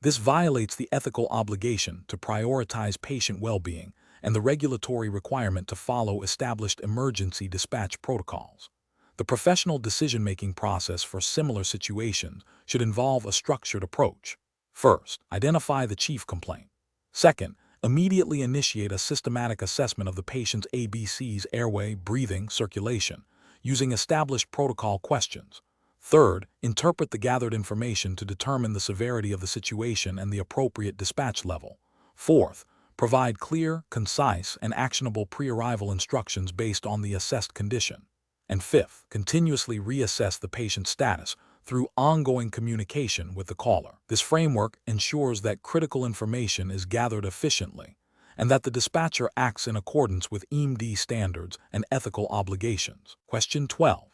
This violates the ethical obligation to prioritize patient well-being and the regulatory requirement to follow established emergency dispatch protocols. The professional decision-making process for similar situations should involve a structured approach. First, identify the chief complaint. Second, Immediately initiate a systematic assessment of the patient's ABCs, airway, breathing, circulation, using established protocol questions. Third, interpret the gathered information to determine the severity of the situation and the appropriate dispatch level. Fourth, provide clear, concise, and actionable pre-arrival instructions based on the assessed condition. And fifth, continuously reassess the patient's status through ongoing communication with the caller. This framework ensures that critical information is gathered efficiently and that the dispatcher acts in accordance with AEMD standards and ethical obligations. Question 12.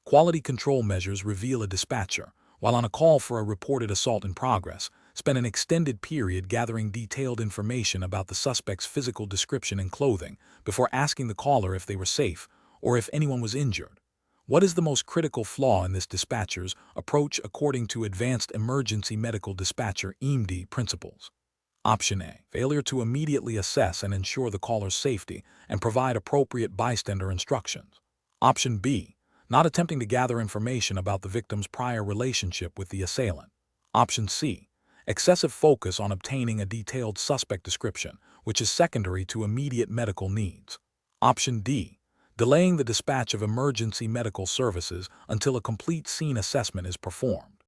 Quality control measures reveal a dispatcher, while on a call for a reported assault in progress, spent an extended period gathering detailed information about the suspect's physical description and clothing before asking the caller if they were safe or if anyone was injured. What is the most critical flaw in this dispatcher's approach according to Advanced Emergency Medical Dispatcher (AEMD) principles? Option A. Failure to immediately assess and ensure the caller's safety and provide appropriate bystander instructions. Option B. Not attempting to gather information about the victim's prior relationship with the assailant. Option C. Excessive focus on obtaining a detailed suspect description, which is secondary to immediate medical needs. Option D. Delaying the dispatch of emergency medical services until a complete scene assessment is performed.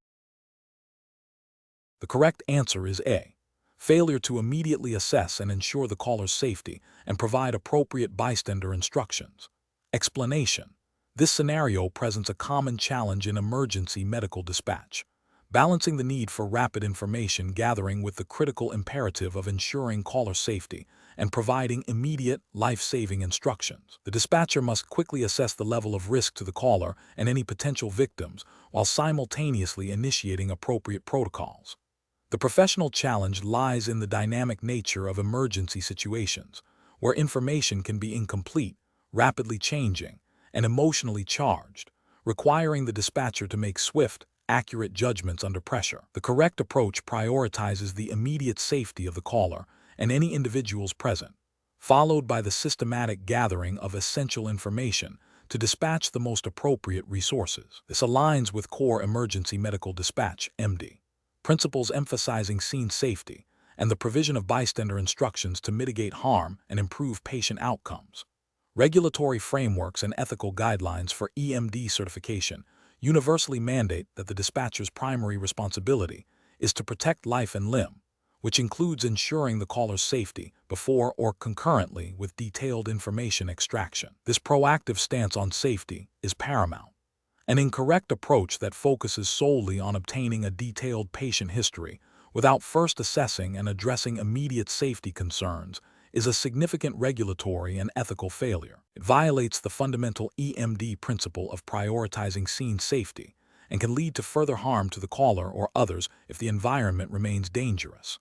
The correct answer is A. Failure to immediately assess and ensure the caller's safety and provide appropriate bystander instructions. Explanation. This scenario presents a common challenge in emergency medical dispatch, balancing the need for rapid information gathering with the critical imperative of ensuring caller safety and providing immediate, life-saving instructions. The dispatcher must quickly assess the level of risk to the caller and any potential victims while simultaneously initiating appropriate protocols. The professional challenge lies in the dynamic nature of emergency situations, where information can be incomplete, rapidly changing, and emotionally charged, requiring the dispatcher to make swift, accurate judgments under pressure. The correct approach prioritizes the immediate safety of the caller and any individuals present, followed by the systematic gathering of essential information to dispatch the most appropriate resources. This aligns with core emergency medical dispatch (EMD) principles emphasizing scene safety and the provision of bystander instructions to mitigate harm and improve patient outcomes. Regulatory frameworks and ethical guidelines for EMD certification universally mandate that the dispatcher's primary responsibility is to protect life and limb, which includes ensuring the caller's safety before or concurrently with detailed information extraction. This proactive stance on safety is paramount. An incorrect approach that focuses solely on obtaining a detailed patient history without first assessing and addressing immediate safety concerns is a significant regulatory and ethical failure. It violates the fundamental EMD principle of prioritizing scene safety and can lead to further harm to the caller or others if the environment remains dangerous.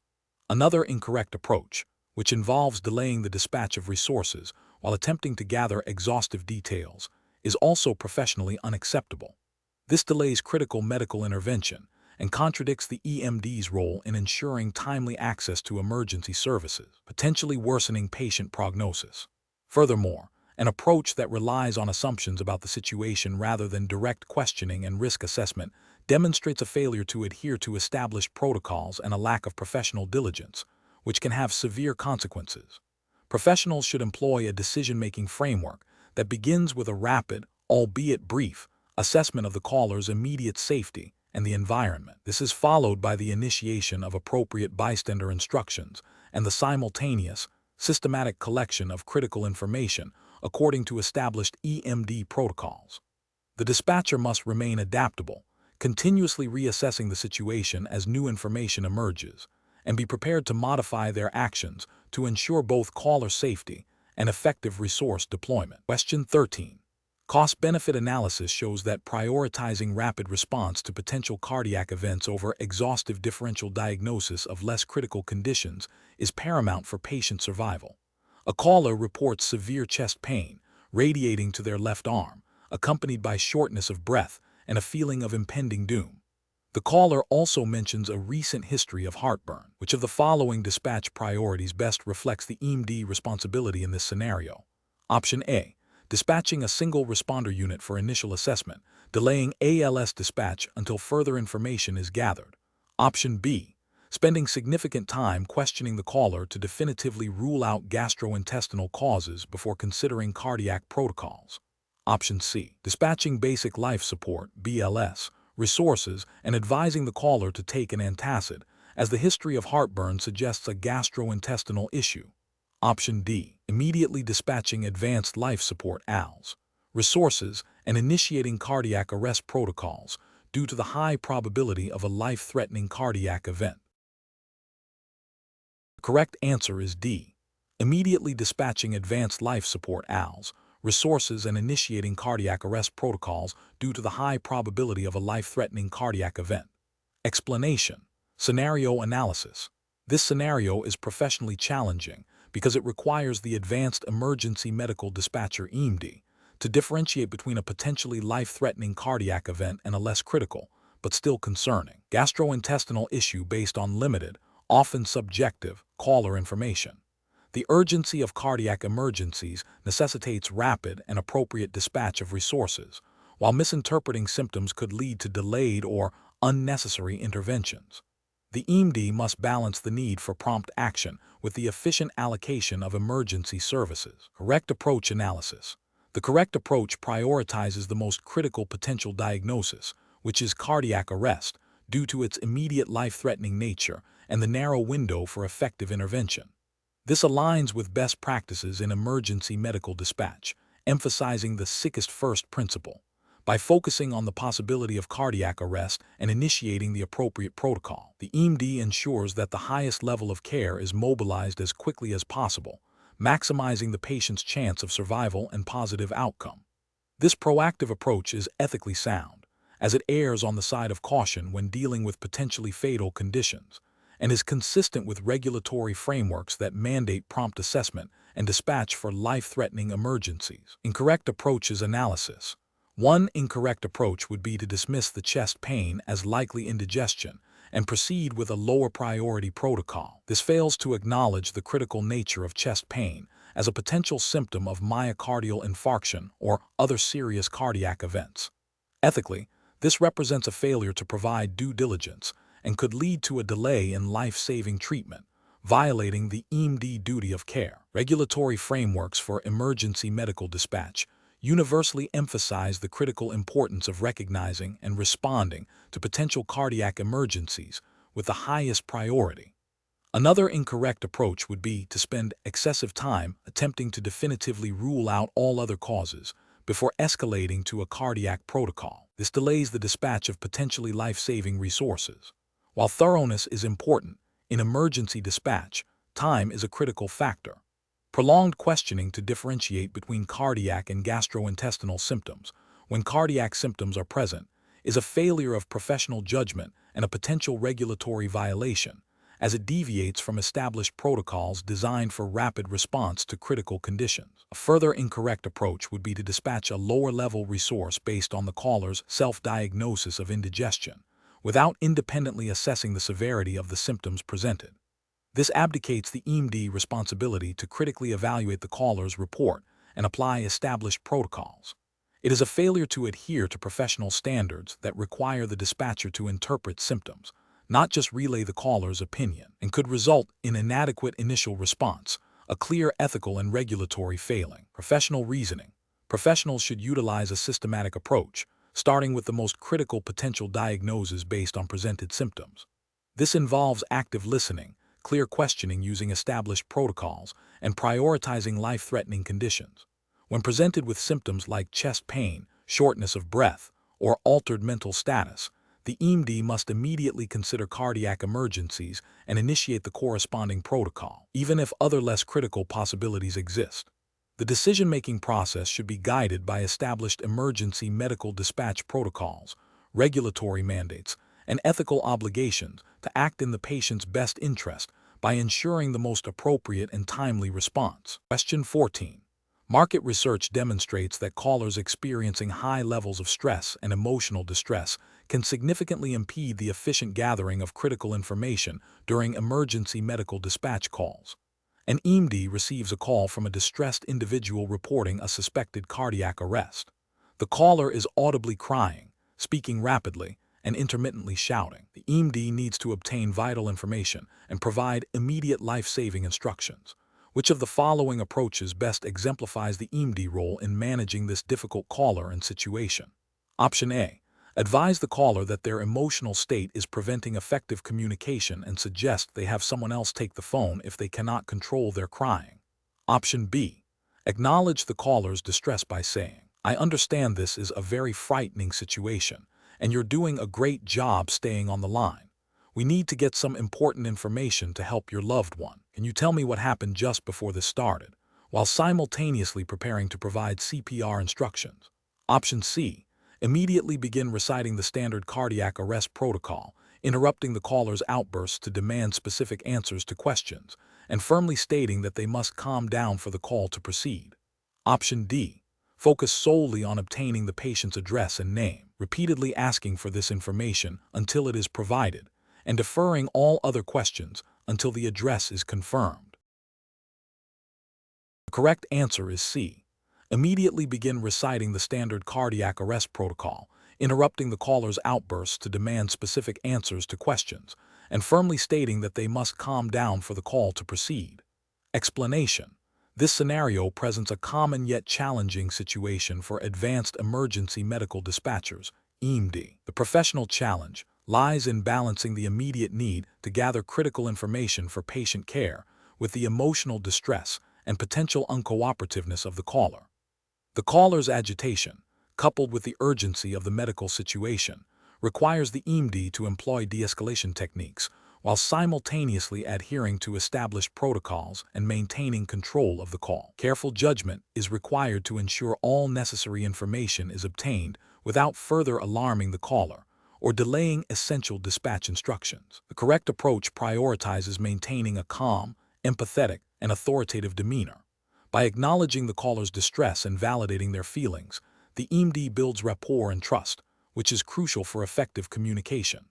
Another incorrect approach, which involves delaying the dispatch of resources while attempting to gather exhaustive details, is also professionally unacceptable. This delays critical medical intervention and contradicts the EMD's role in ensuring timely access to emergency services, potentially worsening patient prognosis. Furthermore, an approach that relies on assumptions about the situation rather than direct questioning and risk assessment demonstrates a failure to adhere to established protocols and a lack of professional diligence, which can have severe consequences. Professionals should employ a decision-making framework that begins with a rapid, albeit brief, assessment of the caller's immediate safety and the environment. This is followed by the initiation of appropriate bystander instructions and the simultaneous, systematic collection of critical information according to established EMD protocols. The dispatcher must remain adaptable, continuously reassessing the situation as new information emerges, and be prepared to modify their actions to ensure both caller safety and effective resource deployment. Question 13. Cost-benefit analysis shows that prioritizing rapid response to potential cardiac events over exhaustive differential diagnosis of less critical conditions is paramount for patient survival. A caller reports severe chest pain, radiating to their left arm, accompanied by shortness of breath and a feeling of impending doom. The caller also mentions a recent history of heartburn. Which of the following dispatch priorities best reflects the EMD responsibility in this scenario? Option A. Dispatching a single responder unit for initial assessment, delaying ALS dispatch until further information is gathered. Option B. spending significant time questioning the caller to definitively rule out gastrointestinal causes before considering cardiac protocols. Option C. Dispatching basic life support (BLS) resources and advising the caller to take an antacid, as the history of heartburn suggests a gastrointestinal issue. Option D. Immediately dispatching advanced life support (ALS) resources and initiating cardiac arrest protocols due to the high probability of a life-threatening cardiac event. The correct answer is D. Immediately dispatching advanced life support (ALS) resources and initiating cardiac arrest protocols due to the high probability of a life-threatening cardiac event. Explanation: scenario analysis. This scenario is professionally challenging because it requires the advanced emergency medical dispatcher (AEMD) to differentiate between a potentially life-threatening cardiac event and a less critical, but still concerning, gastrointestinal issue based on limited, often subjective, caller information. The urgency of cardiac emergencies necessitates rapid and appropriate dispatch of resources, while misinterpreting symptoms could lead to delayed or unnecessary interventions. The AEMD must balance the need for prompt action with the efficient allocation of emergency services. Correct approach analysis. The correct approach prioritizes the most critical potential diagnosis, which is cardiac arrest, due to its immediate life-threatening nature and the narrow window for effective intervention. This aligns with best practices in emergency medical dispatch, emphasizing the sickest first principle. By focusing on the possibility of cardiac arrest and initiating the appropriate protocol, the AEMD ensures that the highest level of care is mobilized as quickly as possible, maximizing the patient's chance of survival and positive outcome. This proactive approach is ethically sound, as it errs on the side of caution when dealing with potentially fatal conditions, and is consistent with regulatory frameworks that mandate prompt assessment and dispatch for life-threatening emergencies. Incorrect approach is analysis. One incorrect approach would be to dismiss the chest pain as likely indigestion and proceed with a lower priority protocol. This fails to acknowledge the critical nature of chest pain as a potential symptom of myocardial infarction or other serious cardiac events. Ethically, this represents a failure to provide due diligence and could lead to a delay in life-saving treatment, violating the AEMD duty of care. Regulatory frameworks for emergency medical dispatch universally emphasize the critical importance of recognizing and responding to potential cardiac emergencies with the highest priority. Another incorrect approach would be to spend excessive time attempting to definitively rule out all other causes before escalating to a cardiac protocol. This delays the dispatch of potentially life-saving resources. While thoroughness is important, in emergency dispatch, time is a critical factor. Prolonged questioning to differentiate between cardiac and gastrointestinal symptoms, when cardiac symptoms are present, is a failure of professional judgment and a potential regulatory violation, as it deviates from established protocols designed for rapid response to critical conditions. A further incorrect approach would be to dispatch a lower-level resource based on the caller's self-diagnosis of indigestion, without independently assessing the severity of the symptoms presented. This abdicates the AEMD responsibility to critically evaluate the caller's report and apply established protocols. It is a failure to adhere to professional standards that require the dispatcher to interpret symptoms, not just relay the caller's opinion, and could result in inadequate initial response, a clear ethical and regulatory failing. Professional reasoning. Professionals should utilize a systematic approach, starting with the most critical potential diagnoses based on presented symptoms. This involves active listening, clear questioning using established protocols, and prioritizing life-threatening conditions. When presented with symptoms like chest pain, shortness of breath, or altered mental status, the AEMD must immediately consider cardiac emergencies and initiate the corresponding protocol, even if other less critical possibilities exist. The decision-making process should be guided by established emergency medical dispatch protocols, regulatory mandates, and ethical obligations to act in the patient's best interest by ensuring the most appropriate and timely response. Question 14. Market research demonstrates that callers experiencing high levels of stress and emotional distress can significantly impede the efficient gathering of critical information during emergency medical dispatch calls. An AEMD receives a call from a distressed individual reporting a suspected cardiac arrest. The caller is audibly crying, speaking rapidly, and intermittently shouting. The EMD needs to obtain vital information and provide immediate life-saving instructions. Which of the following approaches best exemplifies the EMD role in managing this difficult caller and situation? Option A. Advise the caller that their emotional state is preventing effective communication and suggest they have someone else take the phone if they cannot control their crying. Option B. Acknowledge the caller's distress by saying, "I understand this is a very frightening situation, and you're doing a great job staying on the line. We need to get some important information to help your loved one. Can you tell me what happened just before this started?" while simultaneously preparing to provide CPR instructions. Option C. Immediately begin reciting the standard cardiac arrest protocol, interrupting the caller's outbursts to demand specific answers to questions, and firmly stating that they must calm down for the call to proceed. Option D. Focus solely on obtaining the patient's address and name, repeatedly asking for this information until it is provided, and deferring all other questions until the address is confirmed. The correct answer is C. Immediately begin reciting the standard cardiac arrest protocol, interrupting the caller's outbursts to demand specific answers to questions, and firmly stating that they must calm down for the call to proceed. Explanation. This scenario presents a common yet challenging situation for advanced emergency medical dispatchers, AEMD. The professional challenge lies in balancing the immediate need to gather critical information for patient care with the emotional distress and potential uncooperativeness of the caller. The caller's agitation, coupled with the urgency of the medical situation, requires the EMD to employ de-escalation techniques while simultaneously adhering to established protocols and maintaining control of the call. Careful judgment is required to ensure all necessary information is obtained without further alarming the caller or delaying essential dispatch instructions. The correct approach prioritizes maintaining a calm, empathetic, and authoritative demeanor. By acknowledging the caller's distress and validating their feelings, the EMD builds rapport and trust, which is crucial for effective communication.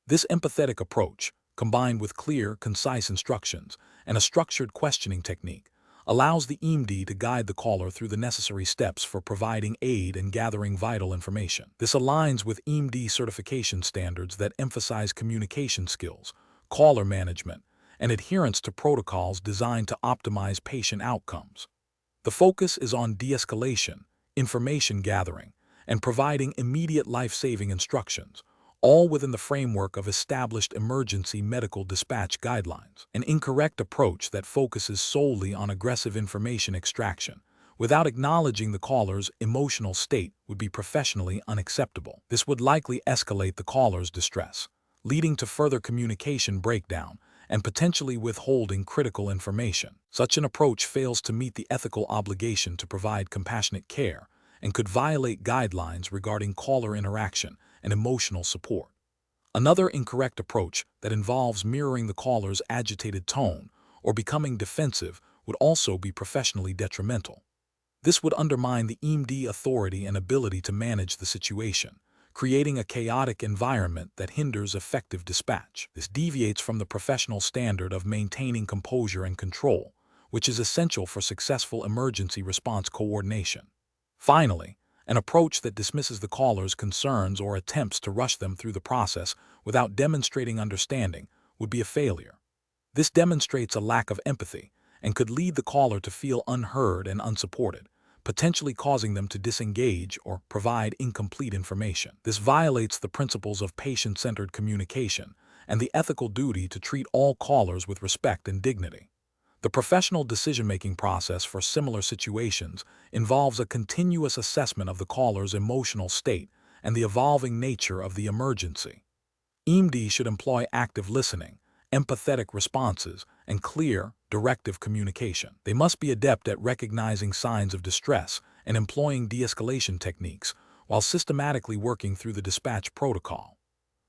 This empathetic approach, combined with clear, concise instructions and a structured questioning technique, allows the EMD to guide the caller through the necessary steps for providing aid and gathering vital information. This aligns with EMD certification standards that emphasize communication skills, caller management, and adherence to protocols designed to optimize patient outcomes. The focus is on de-escalation, information gathering, and providing immediate life-saving instructions, all within the framework of established emergency medical dispatch guidelines. An incorrect approach that focuses solely on aggressive information extraction without acknowledging the caller's emotional state would be professionally unacceptable. This would likely escalate the caller's distress, leading to further communication breakdown and potentially withholding critical information. Such an approach fails to meet the ethical obligation to provide compassionate care and could violate guidelines regarding caller interaction and emotional support. Another incorrect approach that involves mirroring the caller's agitated tone or becoming defensive would also be professionally detrimental. This would undermine the EMD authority and ability to manage the situation, creating a chaotic environment that hinders effective dispatch. This deviates from the professional standard of maintaining composure and control, which is essential for successful emergency response coordination. Finally, an approach that dismisses the caller's concerns or attempts to rush them through the process without demonstrating understanding would be a failure. This demonstrates a lack of empathy and could lead the caller to feel unheard and unsupported, potentially causing them to disengage or provide incomplete information. This violates the principles of patient-centered communication and the ethical duty to treat all callers with respect and dignity. The professional decision-making process for similar situations involves a continuous assessment of the caller's emotional state and the evolving nature of the emergency. EMD should employ active listening, empathetic responses, and clear, directive communication. They must be adept at recognizing signs of distress and employing de-escalation techniques while systematically working through the dispatch protocol.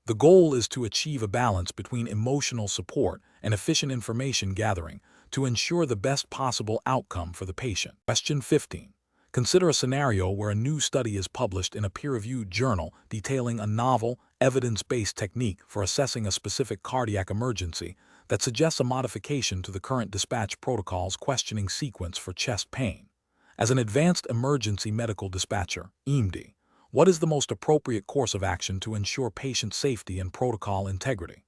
The goal is to achieve a balance between emotional support and efficient information gathering to ensure the best possible outcome for the patient. Question 15. Consider a scenario where a new study is published in a peer-reviewed journal detailing a novel, evidence-based technique for assessing a specific cardiac emergency that suggests a modification to the current dispatch protocol's questioning sequence for chest pain. As an advanced emergency medical dispatcher, EMD, What is the most appropriate course of action to ensure patient safety and protocol integrity?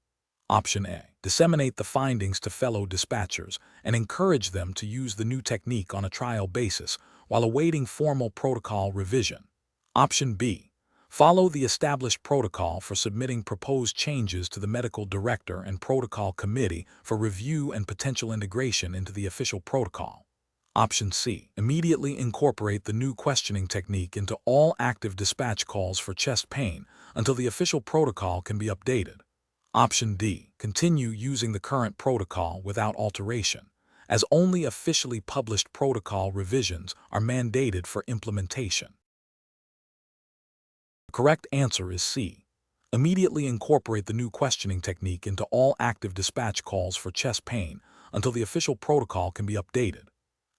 Option A. Disseminate the findings to fellow dispatchers and encourage them to use the new technique on a trial basis while awaiting formal protocol revision. Option B. Follow the established protocol for submitting proposed changes to the medical director and protocol committee for review and potential integration into the official protocol. Option C. Immediately incorporate the new questioning technique into all active dispatch calls for chest pain until the official protocol can be updated. Option D. Continue using the current protocol without alteration, as only officially published protocol revisions are mandated for implementation. The correct answer is C. Immediately incorporate the new questioning technique into all active dispatch calls for chest pain until the official protocol can be updated.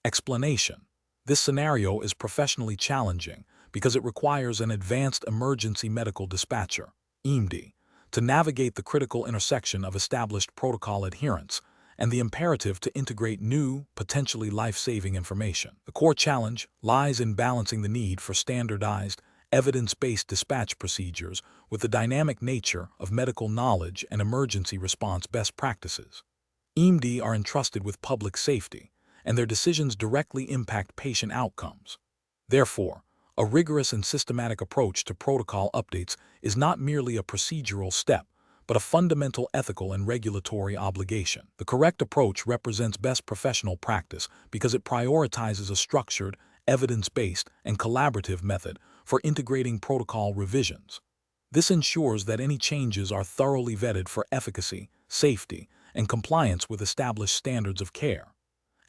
Explanation. This scenario is professionally challenging because it requires an advanced emergency medical dispatcher, AEMD, to navigate the critical intersection of established protocol adherence and the imperative to integrate new, potentially life-saving information. The core challenge lies in balancing the need for standardized, evidence-based dispatch procedures with the dynamic nature of medical knowledge and emergency response best practices. AEMD are entrusted with public safety, and their decisions directly impact patient outcomes. Therefore, a rigorous and systematic approach to protocol updates is not merely a procedural step, but a fundamental ethical and regulatory obligation. The correct approach represents best professional practice because it prioritizes a structured, evidence-based, and collaborative method for integrating protocol revisions. This ensures that any changes are thoroughly vetted for efficacy, safety, and compliance with established standards of care.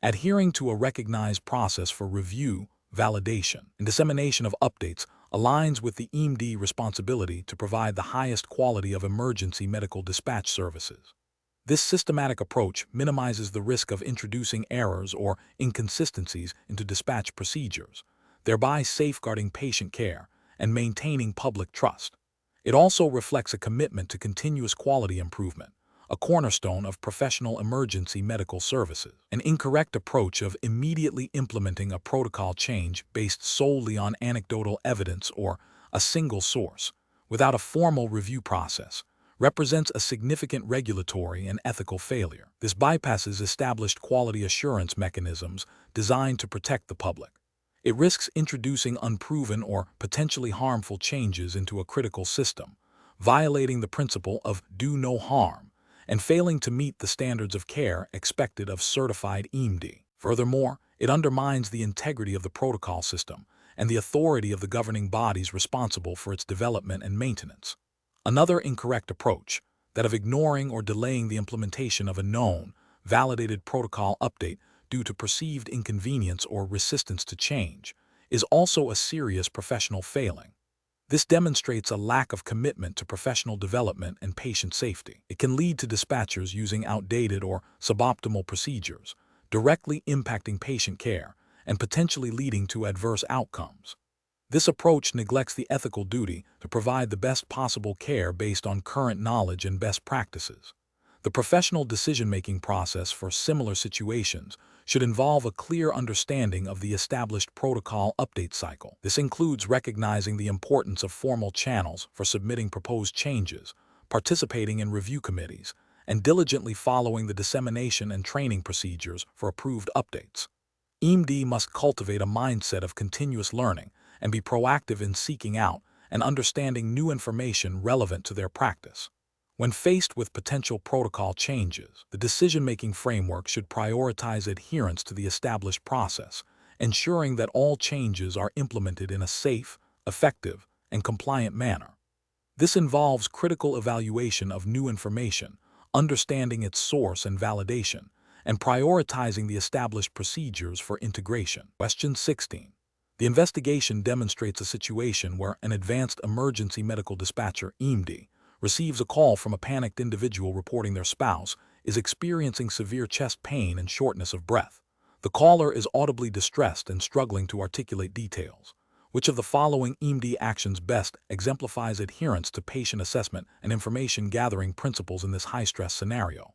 Adhering to a recognized process for review, validation, and dissemination of updates aligns with the AEMD responsibility to provide the highest quality of emergency medical dispatch services. This systematic approach minimizes the risk of introducing errors or inconsistencies into dispatch procedures, thereby safeguarding patient care and maintaining public trust. It also reflects a commitment to continuous quality improvement, a cornerstone of professional emergency medical services. An incorrect approach of immediately implementing a protocol change based solely on anecdotal evidence or a single source, without a formal review process, represents a significant regulatory and ethical failure. This bypasses established quality assurance mechanisms designed to protect the public. It risks introducing unproven or potentially harmful changes into a critical system, violating the principle of do no harm, and failing to meet the standards of care expected of certified AEMD. Furthermore, it undermines the integrity of the protocol system and the authority of the governing bodies responsible for its development and maintenance. Another incorrect approach, that of ignoring or delaying the implementation of a known, validated protocol update due to perceived inconvenience or resistance to change, is also a serious professional failing. This demonstrates a lack of commitment to professional development and patient safety. It can lead to dispatchers using outdated or suboptimal procedures, directly impacting patient care and potentially leading to adverse outcomes. This approach neglects the ethical duty to provide the best possible care based on current knowledge and best practices. The professional decision-making process for similar situations should involve a clear understanding of the established protocol update cycle. This includes recognizing the importance of formal channels for submitting proposed changes, participating in review committees, and diligently following the dissemination and training procedures for approved updates. AEMD must cultivate a mindset of continuous learning and be proactive in seeking out and understanding new information relevant to their practice. When faced with potential protocol changes, the decision-making framework should prioritize adherence to the established process, ensuring that all changes are implemented in a safe, effective, and compliant manner. This involves critical evaluation of new information, understanding its source and validation, and prioritizing the established procedures for integration. Question 16. The investigation demonstrates a situation where an advanced emergency medical dispatcher, AEMD, receives a call from a panicked individual reporting their spouse is experiencing severe chest pain and shortness of breath. The caller is audibly distressed and struggling to articulate details. Which of the following AEMD actions best exemplifies adherence to patient assessment and information gathering principles in this high-stress scenario?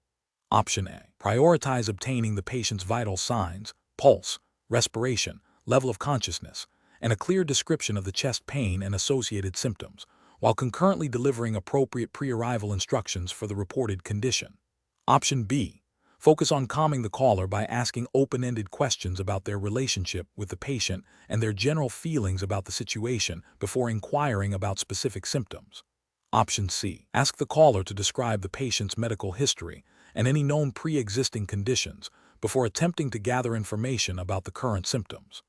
Option A. Prioritize obtaining the patient's vital signs, pulse, respiration, level of consciousness, and a clear description of the chest pain and associated symptoms, while concurrently delivering appropriate pre-arrival instructions for the reported condition. Option B. Focus on calming the caller by asking open-ended questions about their relationship with the patient and their general feelings about the situation before inquiring about specific symptoms. Option C. Ask the caller to describe the patient's medical history and any known pre-existing conditions before attempting to gather information about the current symptoms.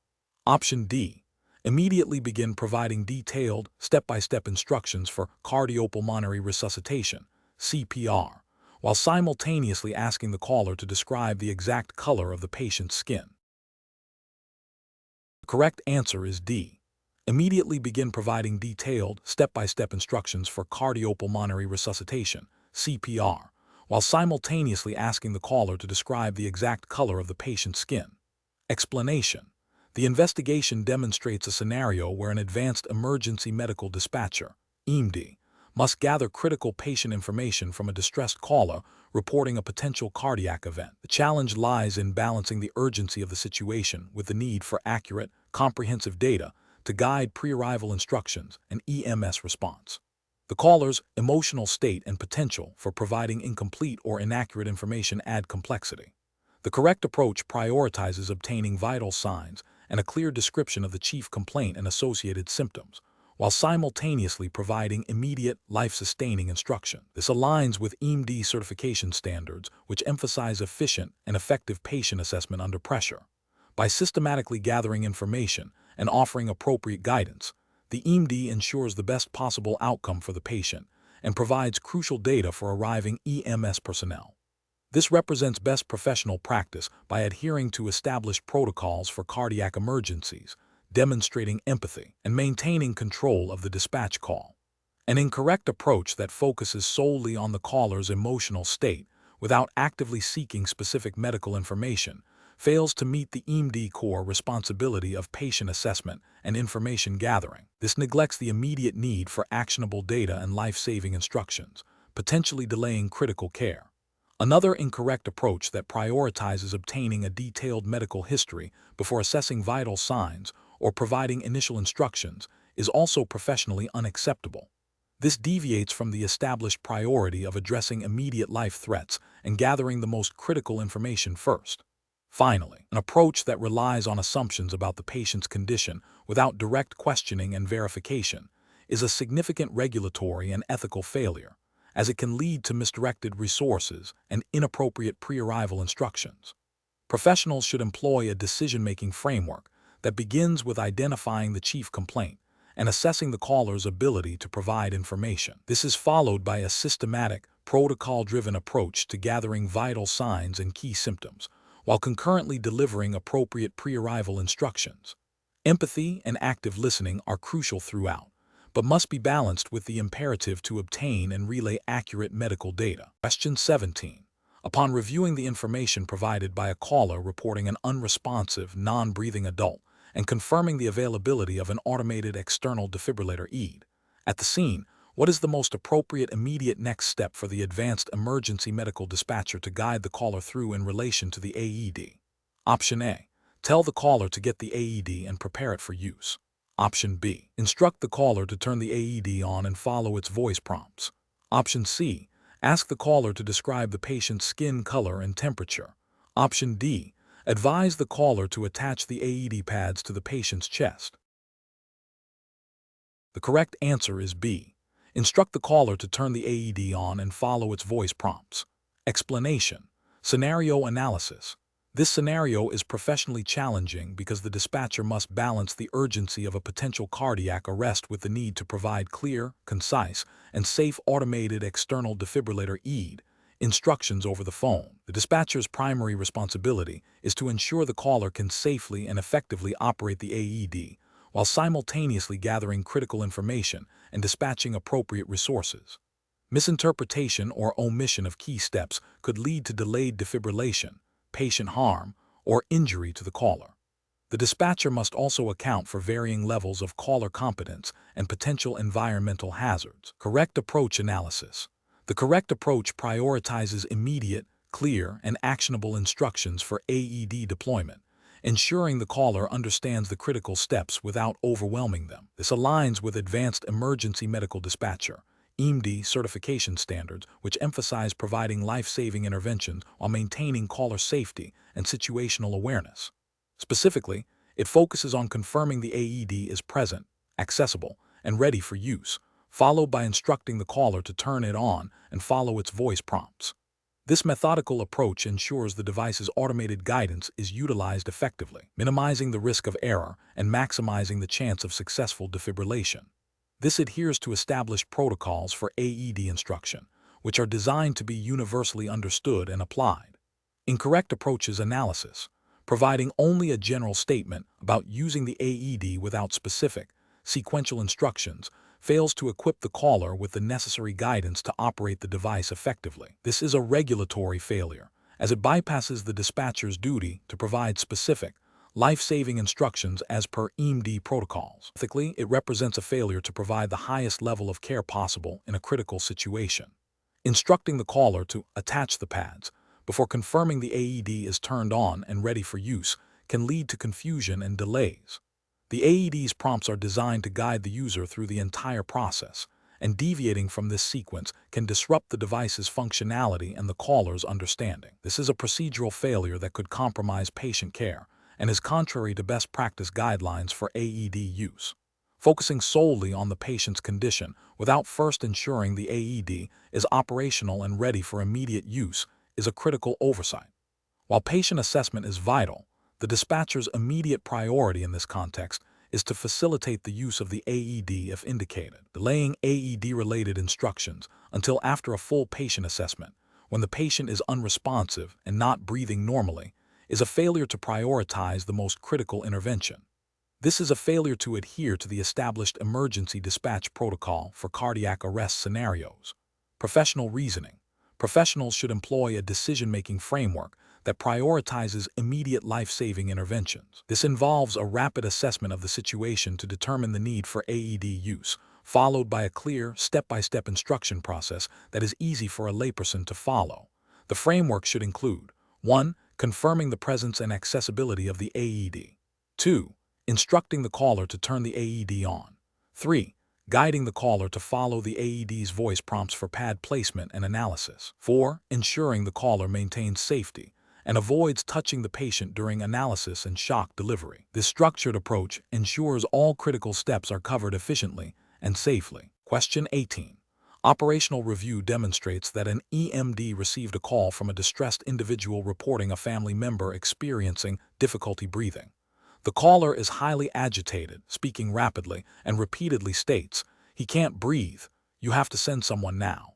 Option D. Immediately begin providing detailed, step-by-step instructions for cardiopulmonary resuscitation, CPR, while simultaneously asking the caller to describe the exact color of the patient's skin. The correct answer is D. Immediately begin providing detailed, step-by-step instructions for cardiopulmonary resuscitation, CPR, while simultaneously asking the caller to describe the exact color of the patient's skin. Explanation. The investigation demonstrates a scenario where an advanced emergency medical dispatcher, AEMD, must gather critical patient information from a distressed caller reporting a potential cardiac event. The challenge lies in balancing the urgency of the situation with the need for accurate, comprehensive data to guide pre-arrival instructions and EMS response. The caller's emotional state and potential for providing incomplete or inaccurate information add complexity. The correct approach prioritizes obtaining vital signs and a clear description of the chief complaint and associated symptoms, while simultaneously providing immediate, life-sustaining instruction. This aligns with AEMD certification standards, which emphasize efficient and effective patient assessment under pressure. By systematically gathering information and offering appropriate guidance, the AEMD ensures the best possible outcome for the patient and provides crucial data for arriving EMS personnel. This represents best professional practice by adhering to established protocols for cardiac emergencies, demonstrating empathy, and maintaining control of the dispatch call. An incorrect approach that focuses solely on the caller's emotional state without actively seeking specific medical information fails to meet the AEMD core responsibility of patient assessment and information gathering. This neglects the immediate need for actionable data and life-saving instructions, potentially delaying critical care. Another incorrect approach that prioritizes obtaining a detailed medical history before assessing vital signs or providing initial instructions is also professionally unacceptable. This deviates from the established priority of addressing immediate life threats and gathering the most critical information first. Finally, an approach that relies on assumptions about the patient's condition without direct questioning and verification is a significant regulatory and ethical failure, as it can lead to misdirected resources and inappropriate pre-arrival instructions. Professionals should employ a decision-making framework that begins with identifying the chief complaint and assessing the caller's ability to provide information. This is followed by a systematic, protocol-driven approach to gathering vital signs and key symptoms, while concurrently delivering appropriate pre-arrival instructions. Empathy and active listening are crucial throughout, but must be balanced with the imperative to obtain and relay accurate medical data. Question 17. Upon reviewing the information provided by a caller reporting an unresponsive, non-breathing adult and confirming the availability of an automated external defibrillator ED, at the scene, what is the most appropriate immediate next step for the advanced emergency medical dispatcher to guide the caller through in relation to the AED? Option A. Tell the caller to get the AED and prepare it for use. Option B. Instruct the caller to turn the AED on and follow its voice prompts. Option C. Ask the caller to describe the patient's skin color and temperature. Option D. Advise the caller to attach the AED pads to the patient's chest. The correct answer is B. Instruct the caller to turn the AED on and follow its voice prompts. Explanation. Scenario analysis. This scenario is professionally challenging because the dispatcher must balance the urgency of a potential cardiac arrest with the need to provide clear, concise, and safe automated external defibrillator ED instructions over the phone. The dispatcher's primary responsibility is to ensure the caller can safely and effectively operate the AED while simultaneously gathering critical information and dispatching appropriate resources. Misinterpretation or omission of key steps could lead to delayed defibrillation, patient harm, or injury to the caller. The dispatcher must also account for varying levels of caller competence and potential environmental hazards. Correct approach analysis. The correct approach prioritizes immediate, clear, and actionable instructions for AED deployment, ensuring the caller understands the critical steps without overwhelming them. This aligns with advanced emergency medical dispatcher (AEMD) certification standards, which emphasize providing life-saving interventions while maintaining caller safety and situational awareness. Specifically, it focuses on confirming the AED is present, accessible, and ready for use, followed by instructing the caller to turn it on and follow its voice prompts. This methodical approach ensures the device's automated guidance is utilized effectively, minimizing the risk of error and maximizing the chance of successful defibrillation. This adheres to established protocols for AED instruction, which are designed to be universally understood and applied. Incorrect approaches analysis, providing only a general statement about using the AED without specific, sequential instructions, fails to equip the caller with the necessary guidance to operate the device effectively. This is a regulatory failure, as it bypasses the dispatcher's duty to provide specific, life-saving instructions as per AEMD protocols. Ethically, it represents a failure to provide the highest level of care possible in a critical situation. Instructing the caller to attach the pads before confirming the AED is turned on and ready for use can lead to confusion and delays. The AED's prompts are designed to guide the user through the entire process, and deviating from this sequence can disrupt the device's functionality and the caller's understanding. This is a procedural failure that could compromise patient care and is contrary to best practice guidelines for AED use. Focusing solely on the patient's condition without first ensuring the AED is operational and ready for immediate use is a critical oversight. While patient assessment is vital, the dispatcher's immediate priority in this context is to facilitate the use of the AED if indicated. Delaying AED-related instructions until after a full patient assessment, when the patient is unresponsive and not breathing normally, is a failure to prioritize the most critical intervention. This is a failure to adhere to the established emergency dispatch protocol for cardiac arrest scenarios. Professional reasoning. Professionals should employ a decision-making framework that prioritizes immediate life-saving interventions. This involves a rapid assessment of the situation to determine the need for AED use, followed by a clear, step-by-step instruction process that is easy for a layperson to follow. The framework should include 1. Confirming the presence and accessibility of the AED. 2. Instructing the caller to turn the AED on. 3. Guiding the caller to follow the AED's voice prompts for pad placement and analysis. 4. Ensuring the caller maintains safety and avoids touching the patient during analysis and shock delivery. This structured approach ensures all critical steps are covered efficiently and safely. Question 18. Operational review demonstrates that an AEMD received a call from a distressed individual reporting a family member experiencing difficulty breathing. The caller is highly agitated, speaking rapidly, and repeatedly states, "He can't breathe. You have to send someone now."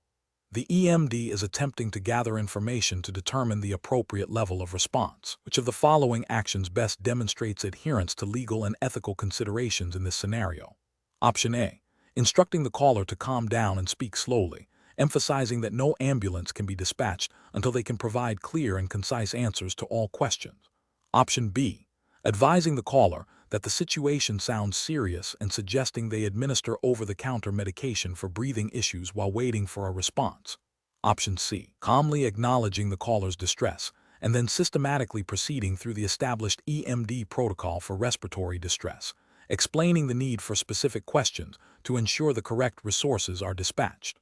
The AEMD is attempting to gather information to determine the appropriate level of response. Which of the following actions best demonstrates adherence to legal and ethical considerations in this scenario? Option A. Instructing the caller to calm down and speak slowly, emphasizing that no ambulance can be dispatched until they can provide clear and concise answers to all questions. Option B. Advising the caller that the situation sounds serious and suggesting they administer over-the-counter medication for breathing issues while waiting for a response. Option C. Calmly acknowledging the caller's distress and then systematically proceeding through the established AEMD protocol for respiratory distress, explaining the need for specific questions to ensure the correct resources are dispatched.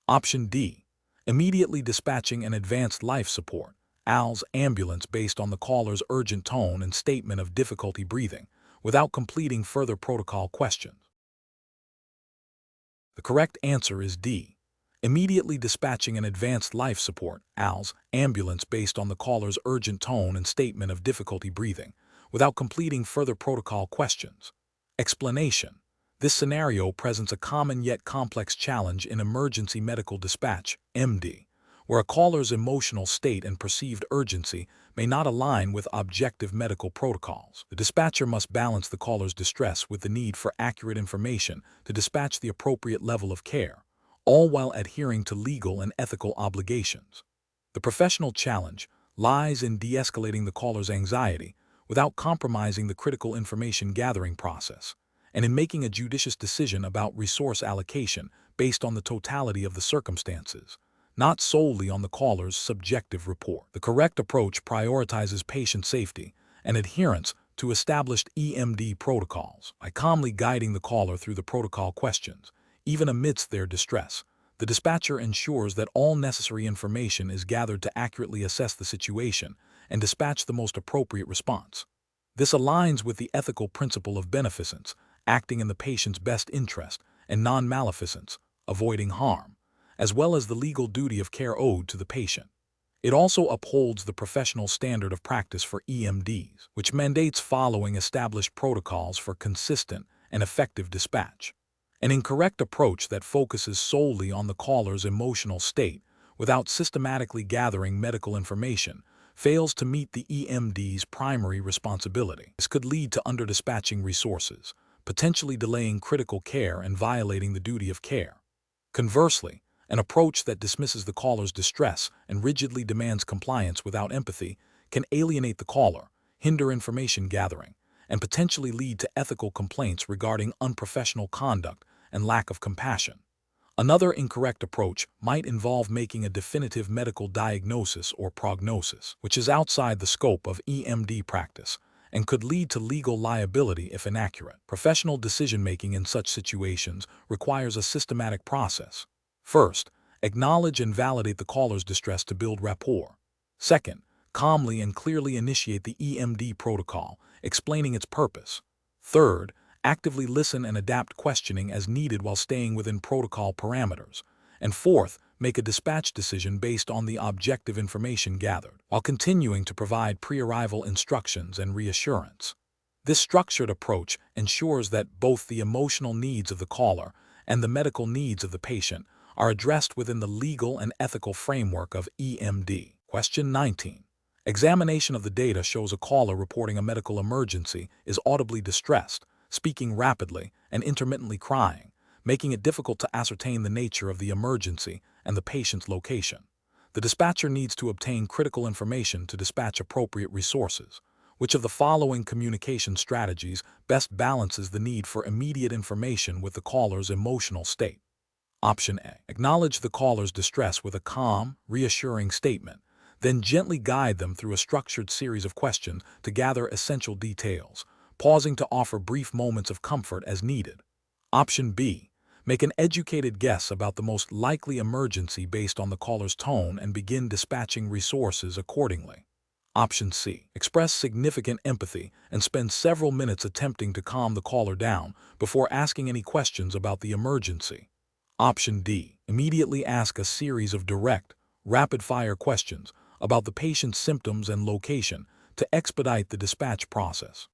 Option D. Immediately dispatching an advanced life support (ALS) ambulance based on the caller's urgent tone and statement of difficulty breathing, without completing further protocol questions. The correct answer is D. Immediately dispatching an advanced life support (ALS) ambulance based on the caller's urgent tone and statement of difficulty breathing, without completing further protocol questions. Explanation. This scenario presents a common yet complex challenge in emergency medical dispatch (EMD), where a caller's emotional state and perceived urgency may not align with objective medical protocols. The dispatcher must balance the caller's distress with the need for accurate information to dispatch the appropriate level of care, all while adhering to legal and ethical obligations. The professional challenge lies in de-escalating the caller's anxiety without compromising the critical information gathering process, and in making a judicious decision about resource allocation based on the totality of the circumstances, not solely on the caller's subjective report. The correct approach prioritizes patient safety and adherence to established EMD protocols. By calmly guiding the caller through the protocol questions, even amidst their distress, the dispatcher ensures that all necessary information is gathered to accurately assess the situation and dispatch the most appropriate response. This aligns with the ethical principle of beneficence, acting in the patient's best interest, and non-maleficence, avoiding harm, as well as the legal duty of care owed to the patient. It also upholds the professional standard of practice for EMDs, which mandates following established protocols for consistent and effective dispatch. An incorrect approach that focuses solely on the caller's emotional state without systematically gathering medical information fails to meet the EMD's primary responsibility. This could lead to underdispatching resources, potentially delaying critical care and violating the duty of care. Conversely, an approach that dismisses the caller's distress and rigidly demands compliance without empathy can alienate the caller, hinder information gathering, and potentially lead to ethical complaints regarding unprofessional conduct and lack of compassion. Another incorrect approach might involve making a definitive medical diagnosis or prognosis, which is outside the scope of EMD practice and could lead to legal liability if inaccurate. Professional decision-making in such situations requires a systematic process. First, acknowledge and validate the caller's distress to build rapport. Second, calmly and clearly initiate the EMD protocol, explaining its purpose. Third, actively listen and adapt questioning as needed while staying within protocol parameters. And fourth, make a dispatch decision based on the objective information gathered, while continuing to provide pre-arrival instructions and reassurance. This structured approach ensures that both the emotional needs of the caller and the medical needs of the patient are addressed within the legal and ethical framework of EMD. Question 19. Examination of the data shows a caller reporting a medical emergency is audibly distressed, speaking rapidly, and intermittently crying, making it difficult to ascertain the nature of the emergency and the patient's location. The dispatcher needs to obtain critical information to dispatch appropriate resources. Which of the following communication strategies best balances the need for immediate information with the caller's emotional state? Option A. Acknowledge the caller's distress with a calm, reassuring statement, then gently guide them through a structured series of questions to gather essential details, pausing to offer brief moments of comfort as needed. Option B. Make an educated guess about the most likely emergency based on the caller's tone and begin dispatching resources accordingly. Option C. Express significant empathy and spend several minutes attempting to calm the caller down before asking any questions about the emergency. Option D. Immediately ask a series of direct, rapid-fire questions about the patient's symptoms and location to expedite the dispatch process.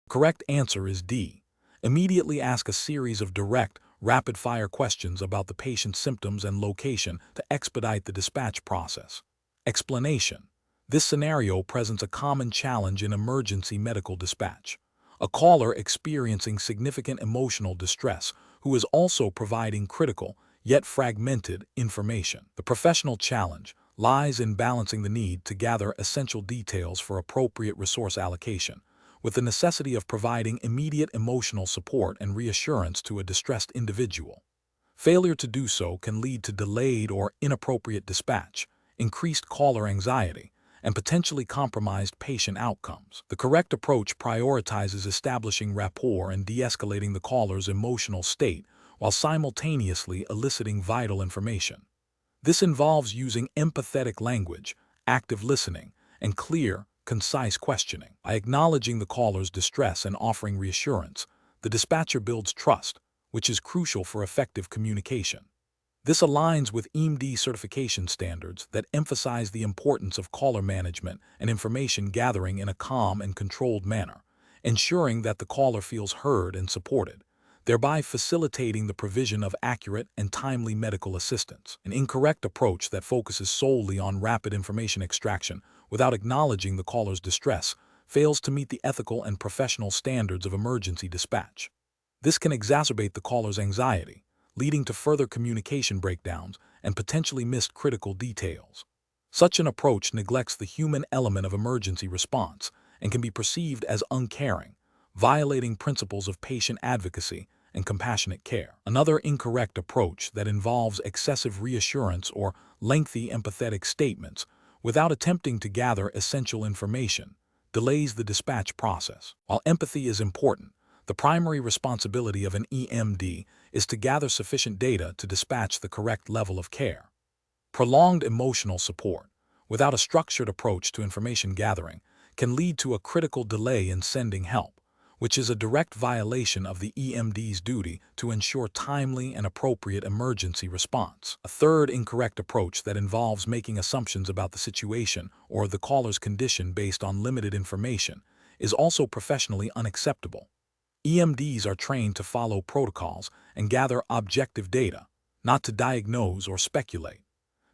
The correct answer is D. Immediately ask a series of direct, rapid-fire questions about the patient's symptoms and location to expedite the dispatch process. Explanation. This scenario presents a common challenge in emergency medical dispatch. A caller experiencing significant emotional distress who is also providing critical, yet fragmented, information. The professional challenge lies in balancing the need to gather essential details for appropriate resource allocation, with the necessity of providing immediate emotional support and reassurance to a distressed individual. Failure to do so can lead to delayed or inappropriate dispatch, increased caller anxiety, and potentially compromised patient outcomes. The correct approach prioritizes establishing rapport and de-escalating the caller's emotional state while simultaneously eliciting vital information. This involves using empathetic language, active listening, and clear, concise questioning. By acknowledging the caller's distress and offering reassurance, the dispatcher builds trust, which is crucial for effective communication. This aligns with EMD certification standards that emphasize the importance of caller management and information gathering in a calm and controlled manner, ensuring that the caller feels heard and supported, thereby facilitating the provision of accurate and timely medical assistance. An incorrect approach that focuses solely on rapid information extraction without acknowledging the caller's distress fails to meet the ethical and professional standards of emergency dispatch. This can exacerbate the caller's anxiety, leading to further communication breakdowns and potentially missed critical details. Such an approach neglects the human element of emergency response and can be perceived as uncaring, violating principles of patient advocacy and compassionate care. Another incorrect approach that involves excessive reassurance or lengthy empathetic statements, without attempting to gather essential information, delays the dispatch process. While empathy is important, the primary responsibility of an EMD is to gather sufficient data to dispatch the correct level of care. Prolonged emotional support, without a structured approach to information gathering, can lead to a critical delay in sending help, which is a direct violation of the EMD's duty to ensure timely and appropriate emergency response. A third incorrect approach that involves making assumptions about the situation or the caller's condition based on limited information is also professionally unacceptable. EMDs are trained to follow protocols and gather objective data, not to diagnose or speculate.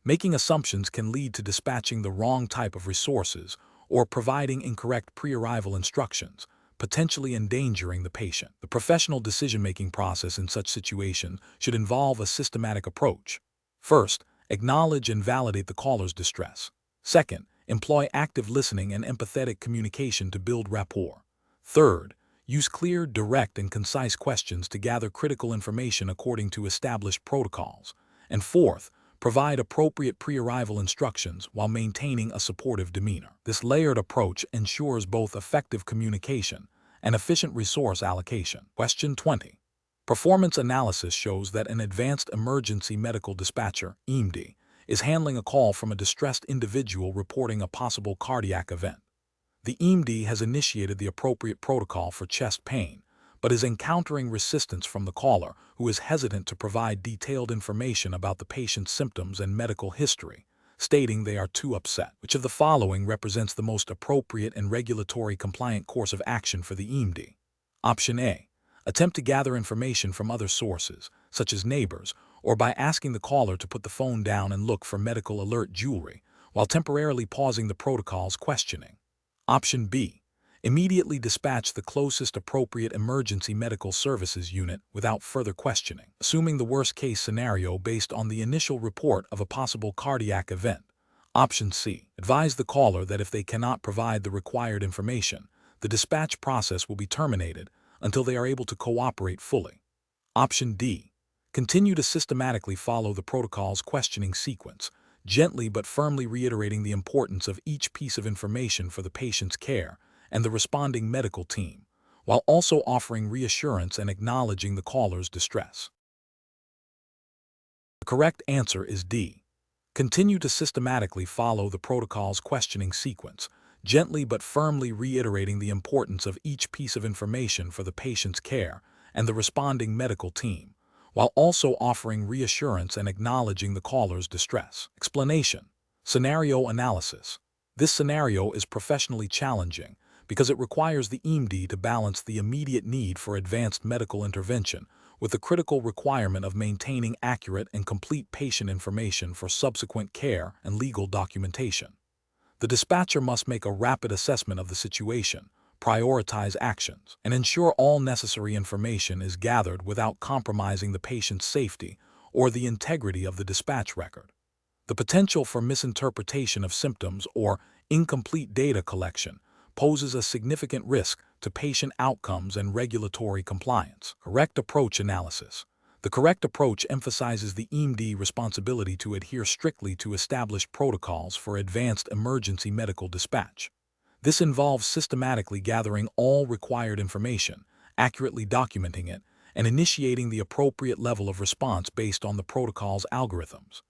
Making assumptions can lead to dispatching the wrong type of resources or providing incorrect pre-arrival instructions, potentially endangering the patient. The professional decision-making process in such situations should involve a systematic approach. First, acknowledge and validate the caller's distress. Second, employ active listening and empathetic communication to build rapport. Third, use clear, direct, and concise questions to gather critical information according to established protocols. And fourth, provide appropriate pre-arrival instructions while maintaining a supportive demeanor. This layered approach ensures both effective communication and efficient resource allocation. Question 20. Performance analysis shows that an advanced emergency medical dispatcher, AEMD, is handling a call from a distressed individual reporting a possible cardiac event. The EMD has initiated the appropriate protocol for chest pain, but is encountering resistance from the caller, who is hesitant to provide detailed information about the patient's symptoms and medical history, stating they are too upset. Which of the following represents the most appropriate and regulatory compliant course of action for the EMD? Option A. Attempt to gather information from other sources, such as neighbors, or by asking the caller to put the phone down and look for medical alert jewelry, while temporarily pausing the protocol's questioning. Option B. Immediately dispatch the closest appropriate emergency medical services unit without further questioning, assuming the worst-case scenario based on the initial report of a possible cardiac event. Option C. Advise the caller that if they cannot provide the required information, the dispatch process will be terminated until they are able to cooperate fully. Option D. Continue to systematically follow the protocol's questioning sequence, gently but firmly reiterating the importance of each piece of information for the patient's care and the responding medical team, while also offering reassurance and acknowledging the caller's distress. The correct answer is D. Continue to systematically follow the protocol's questioning sequence, gently but firmly reiterating the importance of each piece of information for the patient's care and the responding medical team, while also offering reassurance and acknowledging the caller's distress. Explanation. Scenario analysis. This scenario is professionally challenging because it requires the EMD to balance the immediate need for advanced medical intervention with the critical requirement of maintaining accurate and complete patient information for subsequent care and legal documentation. The dispatcher must make a rapid assessment of the situation, prioritize actions, and ensure all necessary information is gathered without compromising the patient's safety or the integrity of the dispatch record. The potential for misinterpretation of symptoms or incomplete data collection poses a significant risk to patient outcomes and regulatory compliance. Correct approach analysis. The correct approach emphasizes the EMD responsibility to adhere strictly to established protocols for advanced emergency medical dispatch. This involves systematically gathering all required information, accurately documenting it, and initiating the appropriate level of response based on the protocol's algorithms.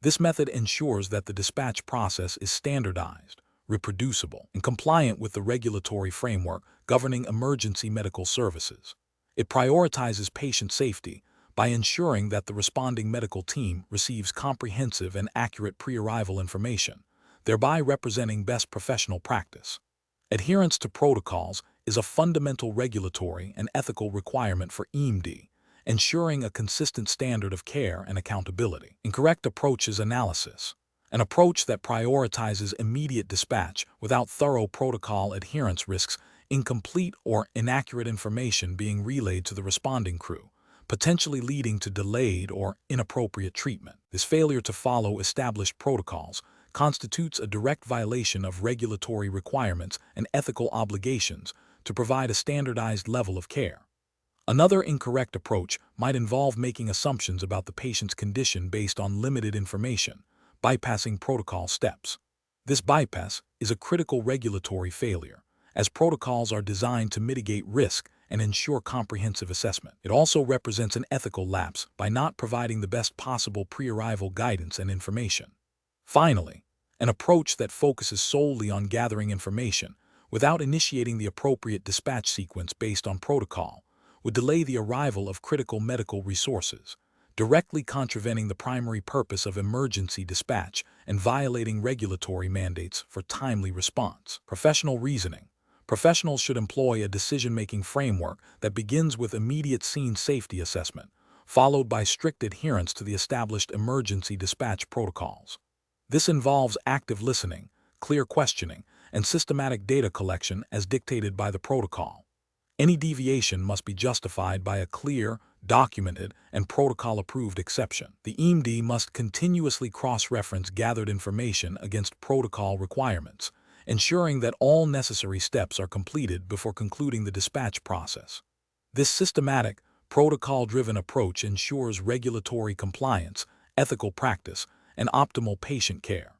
This method ensures that the dispatch process is standardized, reproducible, and compliant with the regulatory framework governing emergency medical services. It prioritizes patient safety by ensuring that the responding medical team receives comprehensive and accurate pre-arrival information, thereby representing best professional practice. Adherence to protocols is a fundamental regulatory and ethical requirement for EMD, ensuring a consistent standard of care and accountability. Incorrect approaches analysis. An approach that prioritizes immediate dispatch without thorough protocol adherence risks incomplete or inaccurate information being relayed to the responding crew, potentially leading to delayed or inappropriate treatment. This failure to follow established protocols constitutes a direct violation of regulatory requirements and ethical obligations to provide a standardized level of care. Another incorrect approach might involve making assumptions about the patient's condition based on limited information, bypassing protocol steps. This bypass is a critical regulatory failure, as protocols are designed to mitigate risk and ensure comprehensive assessment. It also represents an ethical lapse by not providing the best possible pre-arrival guidance and information. Finally, an approach that focuses solely on gathering information without initiating the appropriate dispatch sequence based on protocol would delay the arrival of critical medical resources, directly contravening the primary purpose of emergency dispatch and violating regulatory mandates for timely response. Professional reasoning. Professionals should employ a decision-making framework that begins with immediate scene safety assessment, followed by strict adherence to the established emergency dispatch protocols. This involves active listening, clear questioning, and systematic data collection as dictated by the protocol. Any deviation must be justified by a clear, documented, and protocol-approved exception. The AEMD must continuously cross-reference gathered information against protocol requirements, ensuring that all necessary steps are completed before concluding the dispatch process. This systematic, protocol-driven approach ensures regulatory compliance, ethical practice, and optimal patient care.